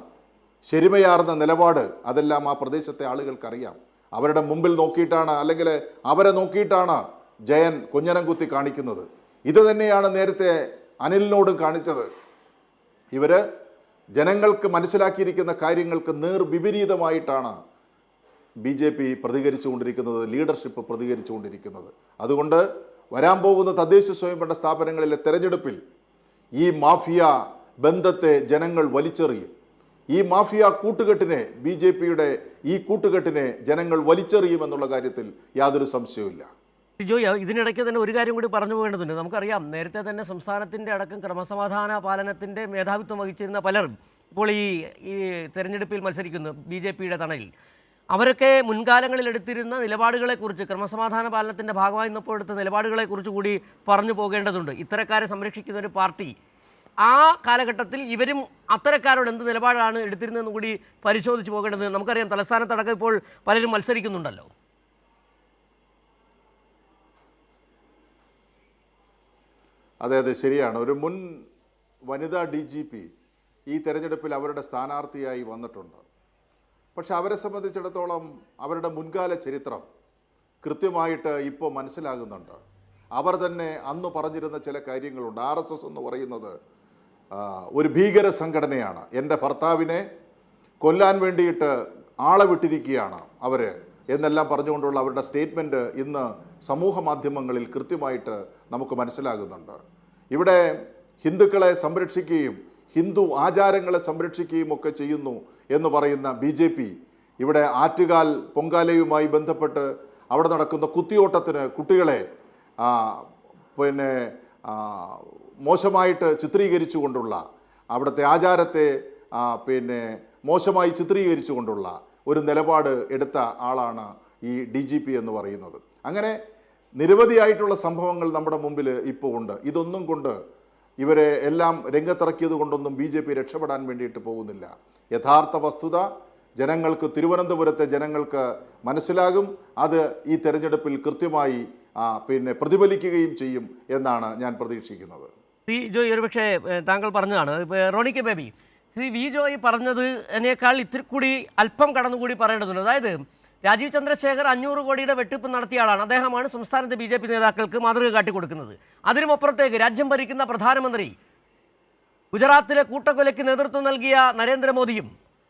ശരിമയാർന്ന നിലപാട്, അതെല്ലാം ആ പ്രദേശത്തെ ആളുകൾക്കറിയാം. അവരുടെ മുമ്പിൽ നോക്കിയിട്ടാണ്, അല്ലെങ്കിൽ അവരെ നോക്കിയിട്ടാണ് ജയൻ കുഞ്ഞനം കുത്തി കാണിക്കുന്നത്. ഇത് തന്നെയാണ് നേരത്തെ അനിലിനോട് കാണിച്ചത്. ഇവർ ജനങ്ങൾക്ക് മനസ്സിലാക്കിയിരിക്കുന്ന കാര്യങ്ങൾക്ക് വിപരീതമായിട്ടാണ് BJP പ്രതികരിച്ചുകൊണ്ടിരിക്കുന്നത്, ലീഡർഷിപ്പ് പ്രതികരിച്ചുകൊണ്ടിരിക്കുന്നത്. അതുകൊണ്ട് വരാൻ പോകുന്ന തദ്ദേശ സ്വയംഭരണ സ്ഥാപനങ്ങളിലെ തെരഞ്ഞെടുപ്പിൽ ഈ മാഫിയ ബന്ധത്തെ ജനങ്ങൾ വലിച്ചെറിയും. ഈ മാഫിയ കൂട്ടുകെട്ടിനെ, BJP-യുടെ ഈ കൂട്ടുകെട്ടിനെ ജനങ്ങൾ വലിച്ചെറിയുമെന്നുള്ള കാര്യത്തിൽ യാതൊരു സംശയവുമില്ല. ജോയ്, ഇതിനിടയ്ക്ക് തന്നെ ഒരു കാര്യം കൂടി പറഞ്ഞു പോകേണ്ടതുണ്ട്. നമുക്കറിയാം, നേരത്തെ തന്നെ സംസ്ഥാനത്തിൻ്റെ അടക്കം ക്രമസമാധാന പാലനത്തിൻ്റെ മേധാവിത്വം വഹിച്ചിരുന്ന പലരും ഇപ്പോൾ ഈ തെരഞ്ഞെടുപ്പിൽ മത്സരിക്കുന്നു BJP-യുടെ തണലിൽ. അവരൊക്കെ മുൻകാലങ്ങളിൽ എടുത്തിരുന്ന നിലപാടുകളെക്കുറിച്ച്, ക്രമസമാധാന പാലനത്തിൻ്റെ ഭാഗമായി നിന്നപ്പോൾ എടുത്ത നിലപാടുകളെക്കുറിച്ച് കൂടി പറഞ്ഞു പോകേണ്ടതുണ്ട്. ഇത്തരക്കാരെ സംരക്ഷിക്കുന്ന ഒരു പാർട്ടി, ആ കാലഘട്ടത്തിൽ ഇവരും അത്തരക്കാരോട് എന്ത് നിലപാടാണ് എടുത്തിരുന്നതെന്ന് കൂടി പരിശോധിച്ച് പോകേണ്ടത്. നമുക്കറിയാം, തലസ്ഥാനത്തടക്കം ഇപ്പോൾ പലരും മത്സരിക്കുന്നുണ്ടല്ലോ. അതെ, ശരിയാണ്. ഒരു മുൻ വനിതാ DGP ഈ തെരഞ്ഞെടുപ്പിൽ അവരുടെ സ്ഥാനാർത്ഥിയായി വന്നിട്ടുണ്ട്. പക്ഷെ അവരെ സംബന്ധിച്ചിടത്തോളം അവരുടെ മുൻകാല ചരിത്രം കൃത്യമായിട്ട് ഇപ്പോൾ മനസ്സിലാകുന്നുണ്ട്. അവർ തന്നെ അന്ന് പറഞ്ഞിരുന്ന ചില കാര്യങ്ങളുണ്ട്. RSS എന്ന് പറയുന്നത് ഒരു ഭീകര സംഘടനയാണ്, എൻ്റെ ഭർത്താവിനെ കൊല്ലാൻ വേണ്ടിയിട്ട് ആളെ വിട്ടിരിക്കുകയാണ് അവർ എന്നെല്ലാം പറഞ്ഞുകൊണ്ടുള്ള അവരുടെ സ്റ്റേറ്റ്മെൻറ്റ് ഇന്ന് സമൂഹ മാധ്യമങ്ങളിൽ കൃത്യമായിട്ട് നമുക്ക് മനസ്സിലാകുന്നുണ്ട്. ഇവിടെ ഹിന്ദുക്കളെ സംരക്ഷിക്കുകയും ഹിന്ദു ആചാരങ്ങളെ സംരക്ഷിക്കുകയും ഒക്കെ ചെയ്യുന്നു എന്ന് പറയുന്ന BJP ഇവിടെ ആറ്റുകാൽ പൊങ്കാലയുമായി ബന്ധപ്പെട്ട് അവിടെ നടക്കുന്ന കുത്തിയോട്ടത്തിന് കുട്ടികളെ മോശമായിട്ട് ചിത്രീകരിച്ചുകൊണ്ടുള്ള, അവിടുത്തെ ആചാരത്തെ മോശമായി ചിത്രീകരിച്ചുകൊണ്ടുള്ള ഒരു നിലപാട് എടുത്ത ആളാണ് ഈ DGP എന്ന് പറയുന്നത്. അങ്ങനെ നിരവധിയായിട്ടുള്ള സംഭവങ്ങൾ നമ്മുടെ മുമ്പിൽ ഇപ്പോൾ ഉണ്ട്. ഇതൊന്നും കൊണ്ട് ഇവരെ എല്ലാം രംഗത്തിറക്കിയത് കൊണ്ടൊന്നും BJP രക്ഷപ്പെടാൻ വേണ്ടിയിട്ട് പോകുന്നില്ല. യഥാർത്ഥ വസ്തുത ജനങ്ങൾക്ക്, തിരുവനന്തപുരത്തെ ജനങ്ങൾക്ക് മനസ്സിലാകും. അത് ഈ തെരഞ്ഞെടുപ്പിൽ കൃത്യമായി പ്രതിഫലിക്കുകയും ചെയ്യും എന്നാണ് ഞാൻ പ്രതീക്ഷിക്കുന്നത്. ജോയ്, ഒരുപക്ഷെ താങ്കൾ പറഞ്ഞതാണ്, റോണി കെ ബേബി, ജോയ് പറഞ്ഞതിനേക്കാൾ ഇത്തിരി കൂടി അല്പം കടന്നുകൂടി പറയേണ്ടതുണ്ട്. അതായത് രാജീവ് ചന്ദ്രശേഖർ 500 കോടിയുടെ വെട്ടിപ്പ് നടത്തിയ ആളാണ്. അദ്ദേഹമാണ് സംസ്ഥാനത്തെ BJP നേതാക്കൾക്ക് മാതൃക കാട്ടിക്കൊടുക്കുന്നത്. അതിനുമപ്പുറത്തേക്ക് രാജ്യം ഭരിക്കുന്ന പ്രധാനമന്ത്രി, ഗുജറാത്തിലെ കൂട്ടക്കൊലയ്ക്ക് നേതൃത്വം നൽകിയ നരേന്ദ്രമോദിയും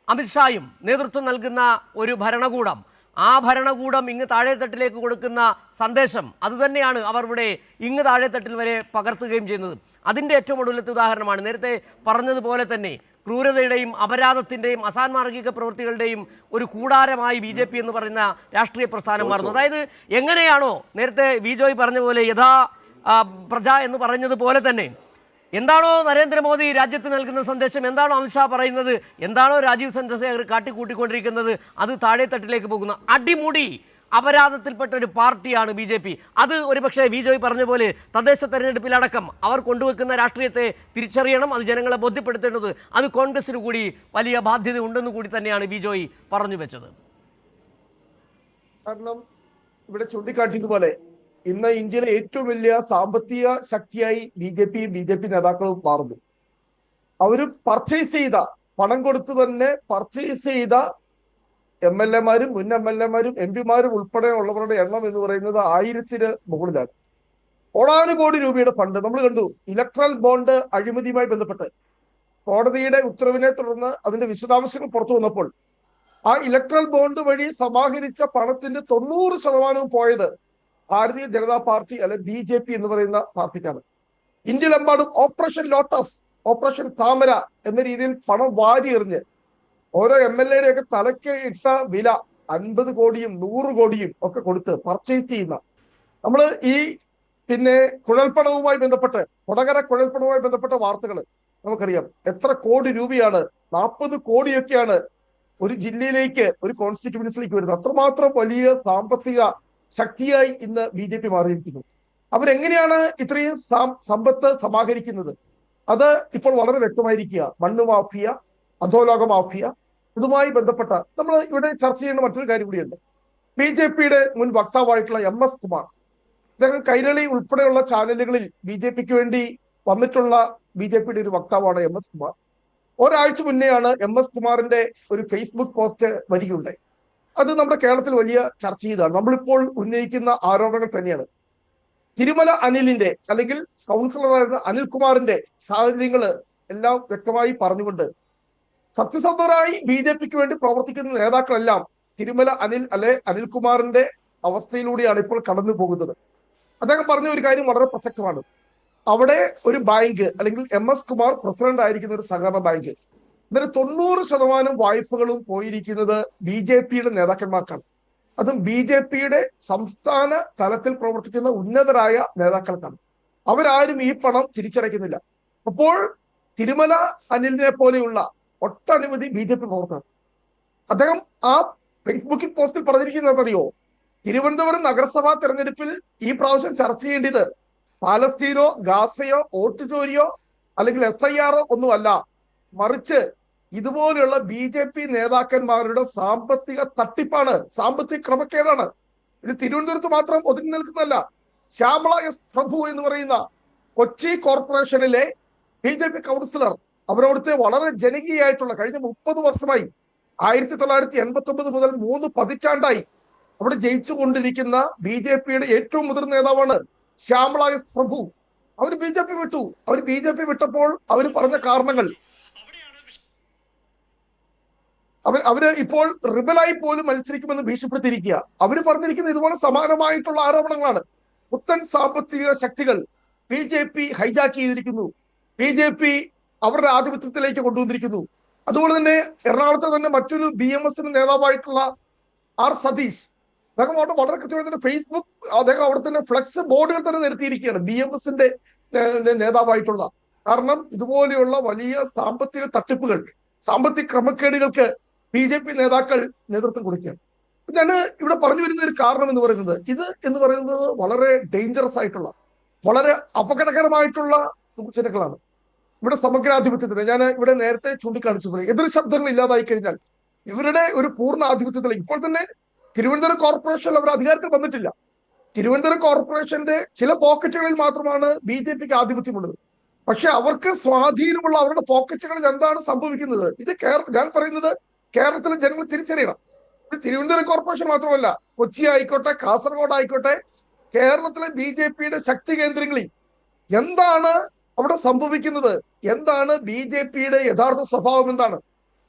അമിത്ഷായും നേതൃത്വം നൽകുന്ന ഒരു ഭരണകൂടം, ആ ഭരണകൂടം ഇങ്ങ് താഴെത്തട്ടിലേക്ക് കൊടുക്കുന്ന സന്ദേശം അതുതന്നെയാണ് അവർ ഇവിടെ ഇങ്ങ് താഴെത്തട്ടിൽ വരെ പകർത്തുകയും ചെയ്യുന്നത്. അതിൻ്റെ ഏറ്റവും ഒടുവിലത്തെ ഉദാഹരണമാണ് നേരത്തെ പറഞ്ഞതുപോലെ തന്നെ ക്രൂരതയുടെയും അപരാധത്തിൻ്റെയും അസാൻമാർഗിക പ്രവൃത്തികളുടെയും ഒരു കൂടാരമായി BJP എന്ന് പറയുന്ന രാഷ്ട്രീയ പ്രസ്ഥാനം മാറുന്നു. അതായത് എങ്ങനെയാണോ നേരത്തെ ജോയ് പറഞ്ഞ പോലെ യഥാ പ്രജ എന്ന് പറഞ്ഞതുപോലെ തന്നെ എന്താണോ നരേന്ദ്രമോദി രാജ്യത്ത് നൽകുന്ന സന്ദേശം, എന്താണോ അമിത്ഷാ പറയുന്നത്, എന്താണോ രാജീവ് ചന്ദ്രശേഖർ കാട്ടിക്കൂട്ടിക്കൊണ്ടിരിക്കുന്നത്, അത് താഴെത്തട്ടിലേക്ക് പോകുന്ന അടിമുടി അപരാധത്തിൽപ്പെട്ട ഒരു പാർട്ടിയാണ് BJP. അത് ഒരുപക്ഷെ ജോയ് പറഞ്ഞ പോലെ തദ്ദേശ തെരഞ്ഞെടുപ്പിലടക്കം അവർ കൊണ്ടുവെക്കുന്ന രാഷ്ട്രീയത്തെ തിരിച്ചറിയണം, അത് ജനങ്ങളെ ബോധ്യപ്പെടുത്തേണ്ടത് അത് കോൺഗ്രസിന് കൂടി വലിയ ബാധ്യത ഉണ്ടെന്ന് കൂടി തന്നെയാണ് ജോയ് പറഞ്ഞു വെച്ചത്. കാരണം ഇവിടെ ചൂണ്ടിക്കാട്ടിയതുപോലെ ഇന്ന് ഇന്ത്യയിലെ ഏറ്റവും വലിയ സാമ്പത്തിക ശക്തിയായി BJP നേതാക്കളും മാറുന്നു. അവര് പർച്ചേസ് ചെയ്ത, പണം കൊടുത്തു തന്നെ പർച്ചേസ് ചെയ്ത MLA-മാരും മുൻ MLA-മാരും MP-മാരും ഉൾപ്പെടെ ഉള്ളവരുടെ എണ്ണം എന്ന് പറയുന്നത് 1000-ന് മുകളിലാണ്. കോടാനുകോടി രൂപയുടെ ഫണ്ട് നമ്മൾ കണ്ടു. ഇലക്ട്രൽ ബോണ്ട് അഴിമതിയുമായി ബന്ധപ്പെട്ട് കോടതിയുടെ ഉത്തരവിനെ തുടർന്ന് അതിന്റെ വിശദാംശങ്ങൾ പുറത്തു വന്നപ്പോൾ ആ ഇലക്ട്രൽ ബോണ്ട് വഴി സമാഹരിച്ച പണത്തിന്റെ 90% പോയത് ഭാരതീയ ജനതാ പാർട്ടി അല്ലെ BJP എന്ന് പറയുന്ന പാർട്ടിക്കാണ്. ഇന്ത്യയിലെമ്പാടും ഓപ്പറേഷൻ ലോട്ടസ്, ഓപ്പറേഷൻ താമര എന്ന രീതിയിൽ പണം വാരിയെറിഞ്ഞ് ഓരോ MLA ഒക്കെ തലയ്ക്ക് ഇട്ട വില 50 കോടിയും 100 കോടിയും ഒക്കെ കൊടുത്ത് പർച്ചേസ് ചെയ്യുന്ന നമ്മൾ ഈ കുഴൽപ്പണവുമായി ബന്ധപ്പെട്ട് കൊടകര കുഴൽപ്പണവുമായി ബന്ധപ്പെട്ട വാർത്തകൾ നമുക്കറിയാം. എത്ര കോടി രൂപയാണ്, 40 കോടിയൊക്കെയാണ് ഒരു ജില്ലയിലേക്ക്, ഒരു കോൺസ്റ്റിറ്റ്യുവൻസിലേക്ക് വരുന്നത്. അത്രമാത്രം വലിയ സാമ്പത്തിക ശക്തിയായി ഇന്ന് BJP മാറിയിരിക്കുന്നു. അവരെങ്ങനെയാണ് ഇത്രയും സമ്പത്ത് സമാഹരിക്കുന്നത്? അത് ഇപ്പോൾ വളരെ വ്യക്തമായിരിക്കുക. മണ്ണ് മാഫിയ, അധോലോക മാഫിയ, ഇതുമായി ബന്ധപ്പെട്ട നമ്മൾ ഇവിടെ ചർച്ച ചെയ്യേണ്ട മറ്റൊരു കാര്യം കൂടിയുണ്ട്. BJPയുടെ മുൻ വക്താവായിട്ടുള്ള MS കുമാർ, അദ്ദേഹം കൈരളി ഉൾപ്പെടെയുള്ള ചാനലുകളിൽ BJPക്ക് വേണ്ടി വന്നിട്ടുള്ള BJPയുടെ ഒരു വക്താവാണ് MS കുമാർ. ഒരാഴ്ച മുന്നെയാണ് MS കുമാറിന്റെ ഒരു ഫേസ്ബുക്ക് പോസ്റ്റ് വരികയുണ്ടായി. അത് നമ്മുടെ കേരളത്തിൽ വലിയ ചർച്ച ചെയ്തതാണ്. നമ്മളിപ്പോൾ ഉന്നയിക്കുന്ന ആരോപണങ്ങൾ തന്നെയാണ്. തിരുമല അനിലിന്റെ അല്ലെങ്കിൽ കൗൺസിലറായിരുന്ന അനിൽകുമാറിന്റെ സാഹചര്യങ്ങൾ എല്ലാം വ്യക്തമായി പറഞ്ഞുകൊണ്ട് സത്യസന്ധരായി BJPക്ക് വേണ്ടി പ്രവർത്തിക്കുന്ന നേതാക്കളെല്ലാം തിരുമല അനിൽ അല്ലെ അനിൽകുമാറിന്റെ അവസ്ഥയിലൂടെയാണ് ഇപ്പോൾ കടന്നു പോകുന്നത്. അദ്ദേഹം പറഞ്ഞ ഒരു കാര്യം വളരെ പ്രസക്തമാണ്. അവിടെ ഒരു ബാങ്ക് അല്ലെങ്കിൽ MS കുമാർ പ്രസിഡന്റ് ആയിരിക്കുന്ന ഒരു സഹകരണ ബാങ്ക്, ഇതിന് 90% വായ്പകളും പോയിരിക്കുന്നത് BJPയുടെ നേതാക്കന്മാർക്കാണ്. അതും BJPയുടെ സംസ്ഥാന തലത്തിൽ പ്രവർത്തിക്കുന്ന ഉന്നതരായ നേതാക്കൾക്കാണ്. അവരാരും ഈ പണം തിരിച്ചടയ്ക്കുന്നില്ല. അപ്പോൾ തിരുമല അനിലിനെ പോലെയുള്ള ഒട്ടനവധി BJP പ്രവർത്തകർ, അദ്ദേഹം ആ ഫേസ്ബുക്കിൽ പോസ്റ്റിൽ പറഞ്ഞിരിക്കുന്നതറിയോ? തിരുവനന്തപുരം നഗരസഭാ തെരഞ്ഞെടുപ്പിൽ ഈ പ്രാവശ്യം ചർച്ച ചെയ്യേണ്ടത് പാലസ്തീനോ ഗാസയോ വോട്ട് ചോരിയോ അല്ലെങ്കിൽ SIR ഒന്നുമല്ല, മറിച്ച് ഇതുപോലെയുള്ള BJP നേതാക്കന്മാരുടെ സാമ്പത്തിക തട്ടിപ്പാണ്, സാമ്പത്തിക ക്രമക്കേടാണ്. ഇത് തിരുവനന്തപുരത്ത് മാത്രം ഒതുങ്ങി നിൽക്കുന്നതല്ല. ശ്യാമള S പ്രഭു എന്ന് പറയുന്ന കൊച്ചി കോർപ്പറേഷനിലെ BJP കൗൺസിലർ, അവരവിടുത്തെ വളരെ ജനകീയായിട്ടുള്ള കഴിഞ്ഞ 30 വർഷമായി 1989 മുതൽ 3 പതിറ്റാണ്ടായി അവിടെ ജയിച്ചുകൊണ്ടിരിക്കുന്ന BJPയുടെ ഏറ്റവും മുതിർന്ന നേതാവാണ് ശ്യാമള S പ്രഭു. അവർ BJP വിട്ടു. അവർ BJP വിട്ടപ്പോൾ അവർ പറഞ്ഞ കാരണങ്ങൾ, അവര് ഇപ്പോൾ റിബലായി പോലും മത്സരിക്കുമെന്ന് ഭീഷണിപ്പെടുത്തിയിരിക്കുക. അവര് പറഞ്ഞിരിക്കുന്ന ഇതുപോലെ സമാനമായിട്ടുള്ള ആരോപണങ്ങളാണ്. പുത്തൻ സാമ്പത്തിക ശക്തികൾ BJP ഹൈജാക്ക് ചെയ്തിരിക്കുന്നു, BJP അവരുടെ ആധിപത്യത്തിലേക്ക് കൊണ്ടുവന്നിരിക്കുന്നു. അതുപോലെ തന്നെ എറണാകുളത്തെ തന്നെ മറ്റൊരു BMS നേതാവായിട്ടുള്ള R സതീഷ്, അദ്ദേഹം അവിടെ വളരെ കൃത്യമായി തന്നെ ഫേസ്ബുക്ക്, അദ്ദേഹം അവിടെ തന്നെ ഫ്ലെക്സ് ബോർഡുകൾ തന്നെ നിർത്തിയിരിക്കുകയാണ് BMSന്റെ നേതാവായിട്ടുള്ള. കാരണം ഇതുപോലെയുള്ള വലിയ സാമ്പത്തിക തട്ടിപ്പുകൾ, സാമ്പത്തിക ക്രമക്കേടുകൾക്ക് BJP നേതാക്കൾ നേതൃത്വം കൊടുക്കുകയാണ്. ഞാൻ ഇവിടെ പറഞ്ഞു വരുന്ന ഒരു കാരണം എന്ന് പറയുന്നത്, ഇത് എന്ന് പറയുന്നത് വളരെ ഡേഞ്ചറസ് ആയിട്ടുള്ള, വളരെ അപകടകരമായിട്ടുള്ള സൂചനകളാണ്. ഇവിടെ സമഗ്രാധിപത്യത്തിന് ഞാൻ ഇവിടെ നേരത്തെ ചൂണ്ടിക്കാണിച്ചു പോയി, എതിർ ശബ്ദങ്ങൾ ഇല്ലാതായി കഴിഞ്ഞാൽ ഇവരുടെ ഒരു പൂർണ്ണ ആധിപത്യത്തിലേക്ക് ഇപ്പോൾ തന്നെ തിരുവനന്തപുരം കോർപ്പറേഷൻ അവർ അധികാരത്തിൽ വന്നിട്ടില്ല. തിരുവനന്തപുരം കോർപ്പറേഷന്റെ ചില പോക്കറ്റുകളിൽ മാത്രമാണ് BJPക്ക് ആധിപത്യമുള്ളത്. പക്ഷെ അവർക്ക് സ്വാധീനമുള്ള അവരുടെ പോക്കറ്റുകളിൽ എന്താണ് സംഭവിക്കുന്നത്? ഇത് ഞാൻ പറയുന്നത് കേരളത്തിലെ ജനങ്ങൾ തിരിച്ചറിയണം. ഇത് തിരുവനന്തപുരം കോർപ്പറേഷൻ മാത്രമല്ല, കൊച്ചി ആയിക്കോട്ടെ, കാസർഗോഡ് ആയിക്കോട്ടെ, കേരളത്തിലെ BJPയുടെ ശക്തി കേന്ദ്രങ്ങളിൽ എന്താണ് അവിടെ സംഭവിക്കുന്നത്? എന്താണ് BJPയുടെ യഥാർത്ഥ സ്വഭാവം? എന്താണ്?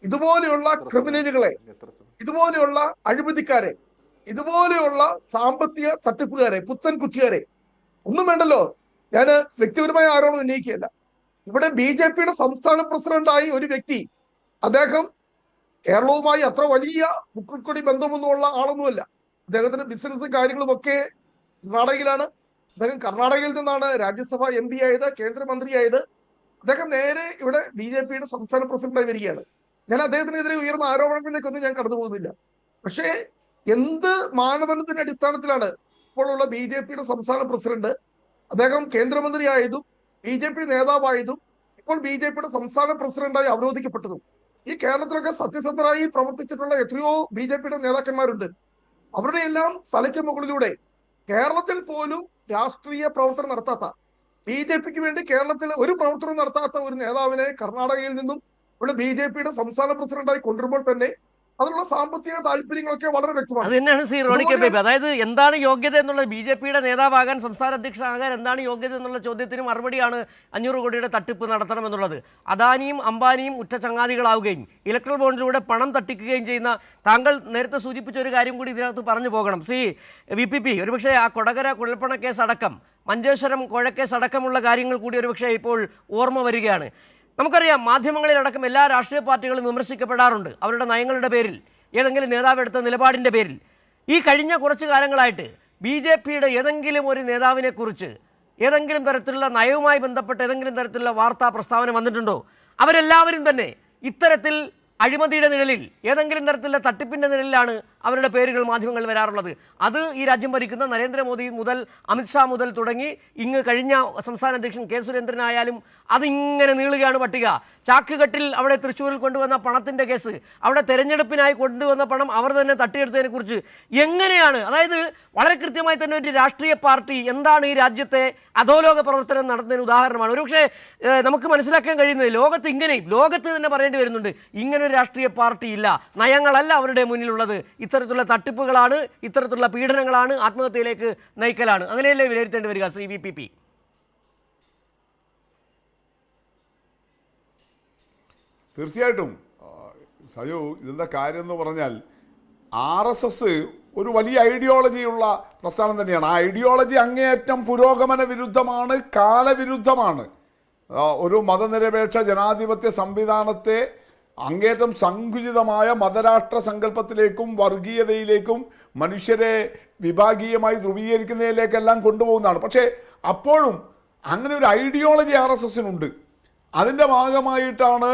ഇതുപോലെയുള്ള ക്രിമിനലുകളെ, ഇതുപോലെയുള്ള അഴിമതിക്കാരെ, ഇതുപോലെയുള്ള സാമ്പത്തിക തട്ടിപ്പുകാരെ, പുത്തൻ കുറ്റിക്കാരെ ഒന്നും വേണ്ടല്ലോ. ഞാൻ വ്യക്തിപരമായ ആരോപണം ഉന്നയിക്കുകയല്ല. ഇവിടെ BJPയുടെ സംസ്ഥാന പ്രസിഡന്റായി ഒരു വ്യക്തി, അദ്ദേഹം കേരളവുമായി അത്ര വലിയ മുക്കുൾക്കൊടി ബന്ധമൊന്നുമുള്ള ആളൊന്നുമല്ല. അദ്ദേഹത്തിന്റെ ബിസിനസ്സും കാര്യങ്ങളും ഒക്കെ കർണാടകയിലാണ്. അദ്ദേഹം കർണാടകയിൽ നിന്നാണ് രാജ്യസഭ MP ആയത്, കേന്ദ്രമന്ത്രിയായത്. അദ്ദേഹം നേരെ ഇവിടെ BJPയുടെ സംസ്ഥാന പ്രസിഡന്റായി വരികയാണ്. ഞാൻ അദ്ദേഹത്തിനെതിരെ ഉയർന്ന ആരോപണങ്ങളിലേക്കൊന്നും ഞാൻ കടന്നു പോകുന്നില്ല. പക്ഷേ എന്ത് മാനദണ്ഡത്തിന്റെ അടിസ്ഥാനത്തിലാണ് ഇപ്പോഴുള്ള BJPയുടെ സംസ്ഥാന പ്രസിഡന്റ്, അദ്ദേഹം കേന്ദ്രമന്ത്രിയായതും BJP നേതാവായതും ഇപ്പോൾ BJPയുടെ സംസ്ഥാന പ്രസിഡന്റായി അവരോധിക്കപ്പെട്ടതും? ഈ കേരളത്തിലൊക്കെ സത്യസന്ധരായി പ്രവർത്തിച്ചിട്ടുള്ള എത്രയോ BJPയുടെ നേതാക്കന്മാരുണ്ട്. അവരുടെ എല്ലാം തലയ്ക്ക് മുകളിലൂടെ കേരളത്തിൽ പോലും രാഷ്ട്രീയ പ്രവർത്തനം നടത്താത്ത, BJPക്ക് വേണ്ടി കേരളത്തിൽ ഒരു പ്രവർത്തനം നടത്താത്ത ഒരു നേതാവിനെ കർണാടകയിൽ നിന്നും ഇവിടെ BJPയുടെ സംസ്ഥാന പ്രസിഡന്റായി കൊണ്ടുവരുമ്പോൾ തന്നെ അതിനുള്ള സാമ്പത്തിക താല്പര്യങ്ങളൊക്കെ വളരെ വ്യക്തമാണ്. അത് തന്നെയാണ് ശ്രീ റോണി കെ ബേബി. അതായത് എന്താണ് യോഗ്യത എന്നുള്ളത്, ബി ജെ പിയുടെ നേതാവാകാൻ, സംസ്ഥാന അധ്യക്ഷനാകാൻ എന്താണ് യോഗ്യത എന്നുള്ള ചോദ്യത്തിന് മറുപടിയാണ് 500 കോടിയുടെ തട്ടിപ്പ് നടത്തണം എന്നുള്ളത്. അദാനിയും അംബാനിയും ഉറ്റ ചങ്ങാതികളാവുകയും ഇലക്ട്രൽ ബോണ്ടിലൂടെ പണം തട്ടിക്കുകയും ചെയ്യുന്ന താങ്കൾ നേരത്തെ സൂചിപ്പിച്ച ഒരു കാര്യം കൂടി ഇതിനകത്ത് പറഞ്ഞു പോകണം. ശ്രീ VPP, ഒരുപക്ഷെ ആ കൊടകര കുഴൽപ്പണ കേസ് അടക്കം, മഞ്ചേശ്വരം കോഴക്കേസ് അടക്കമുള്ള കാര്യങ്ങൾ കൂടി ഒരുപക്ഷെ ഇപ്പോൾ ഓർമ്മ വരികയാണ്. നമുക്കറിയാം, മാധ്യമങ്ങളിലടക്കം എല്ലാ രാഷ്ട്രീയ പാർട്ടികളും വിമർശിക്കപ്പെടാറുണ്ട് അവരുടെ നയങ്ങളുടെ പേരിൽ, ഏതെങ്കിലും നേതാവ് എടുത്ത നിലപാടിൻ്റെ പേരിൽ. ഈ കഴിഞ്ഞ കുറച്ച് കാലങ്ങളായിട്ട് BJPയുടെ ഏതെങ്കിലും ഒരു നേതാവിനെക്കുറിച്ച് ഏതെങ്കിലും തരത്തിലുള്ള നയവുമായി ബന്ധപ്പെട്ട് ഏതെങ്കിലും തരത്തിലുള്ള വാർത്താ പ്രസ്താവന വന്നിട്ടുണ്ടോ? അവരെല്ലാവരും തന്നെ ഇത്തരത്തിൽ അഴിമതിയുടെ നിഴലിൽ, ഏതെങ്കിലും തരത്തിലുള്ള തട്ടിപ്പിൻ്റെ നിഴലിലാണ് അവരുടെ പേരുകൾ മാധ്യമങ്ങളിൽ വരാറുള്ളത്. അത് ഈ രാജ്യം ഭരിക്കുന്ന നരേന്ദ്രമോദി മുതൽ അമിത്ഷാ മുതൽ തുടങ്ങി ഇങ്ങ് കഴിഞ്ഞ സംസ്ഥാന അധ്യക്ഷൻ കെ സുരേന്ദ്രനായാലും അതിങ്ങനെ നീളുകയാണ് പട്ടിക. ചാക്കുകെട്ടിൽ അവിടെ തൃശ്ശൂരിൽ കൊണ്ടുവന്ന പണത്തിൻ്റെ കേസ്, അവിടെ തെരഞ്ഞെടുപ്പിനായി കൊണ്ടുവന്ന പണം അവർ തന്നെ തട്ടിയെടുത്തതിനെക്കുറിച്ച് എങ്ങനെയാണ്, അതായത് വളരെ കൃത്യമായി തന്നെ ഒരു രാഷ്ട്രീയ പാർട്ടി എന്താണ് ഈ രാജ്യത്തെ അധോലോക പ്രവർത്തനം നടത്തുന്നതിന് ഉദാഹരണമാണ്. ഒരുപക്ഷെ നമുക്ക് മനസ്സിലാക്കാൻ കഴിയുന്നത് ലോകത്ത് ഇങ്ങനെയും, ലോകത്ത് തന്നെ പറയേണ്ടി വരുന്നുണ്ട്, ഇങ്ങനൊരു രാഷ്ട്രീയ പാർട്ടി ഇല്ല. നയങ്ങളല്ല അവരുടെ മുന്നിലുള്ളത്, ഇത്തരത്തിലുള്ള തട്ടിപ്പുകളാണ്, ഇത്തരത്തിലുള്ള പീഡനങ്ങളാണ്, ആത്മഹത്യയിലേക്ക് നയിക്കലാണ്. അങ്ങനെയല്ലേ വിലയിരുത്തേണ്ടി വരിക ശ്രീ VPP? തീർച്ചയായിട്ടും സജു, ഇതെന്താ കാര്യം എന്ന് പറഞ്ഞാൽ RSS ഒരു വലിയ ഐഡിയോളജിയുള്ള പ്രസ്ഥാനം തന്നെയാണ്. ആ ഐഡിയോളജി അങ്ങേയറ്റം പുരോഗമന വിരുദ്ധമാണ്, കാലവിരുദ്ധമാണ്. ഒരു മതനിരപേക്ഷ ജനാധിപത്യ സംവിധാനത്തെ അങ്ങേറ്റം സങ്കുചിതമായ മതരാഷ്ട്ര സങ്കല്പത്തിലേക്കും വർഗീയതയിലേക്കും മനുഷ്യരെ വിഭാഗീയമായി ധ്രുവീകരിക്കുന്നതിലേക്കെല്ലാം കൊണ്ടുപോകുന്നതാണ്. പക്ഷേ അപ്പോഴും അങ്ങനെ ഒരു ഐഡിയോളജി RSSനുണ്ട്. അതിൻ്റെ ഭാഗമായിട്ടാണ്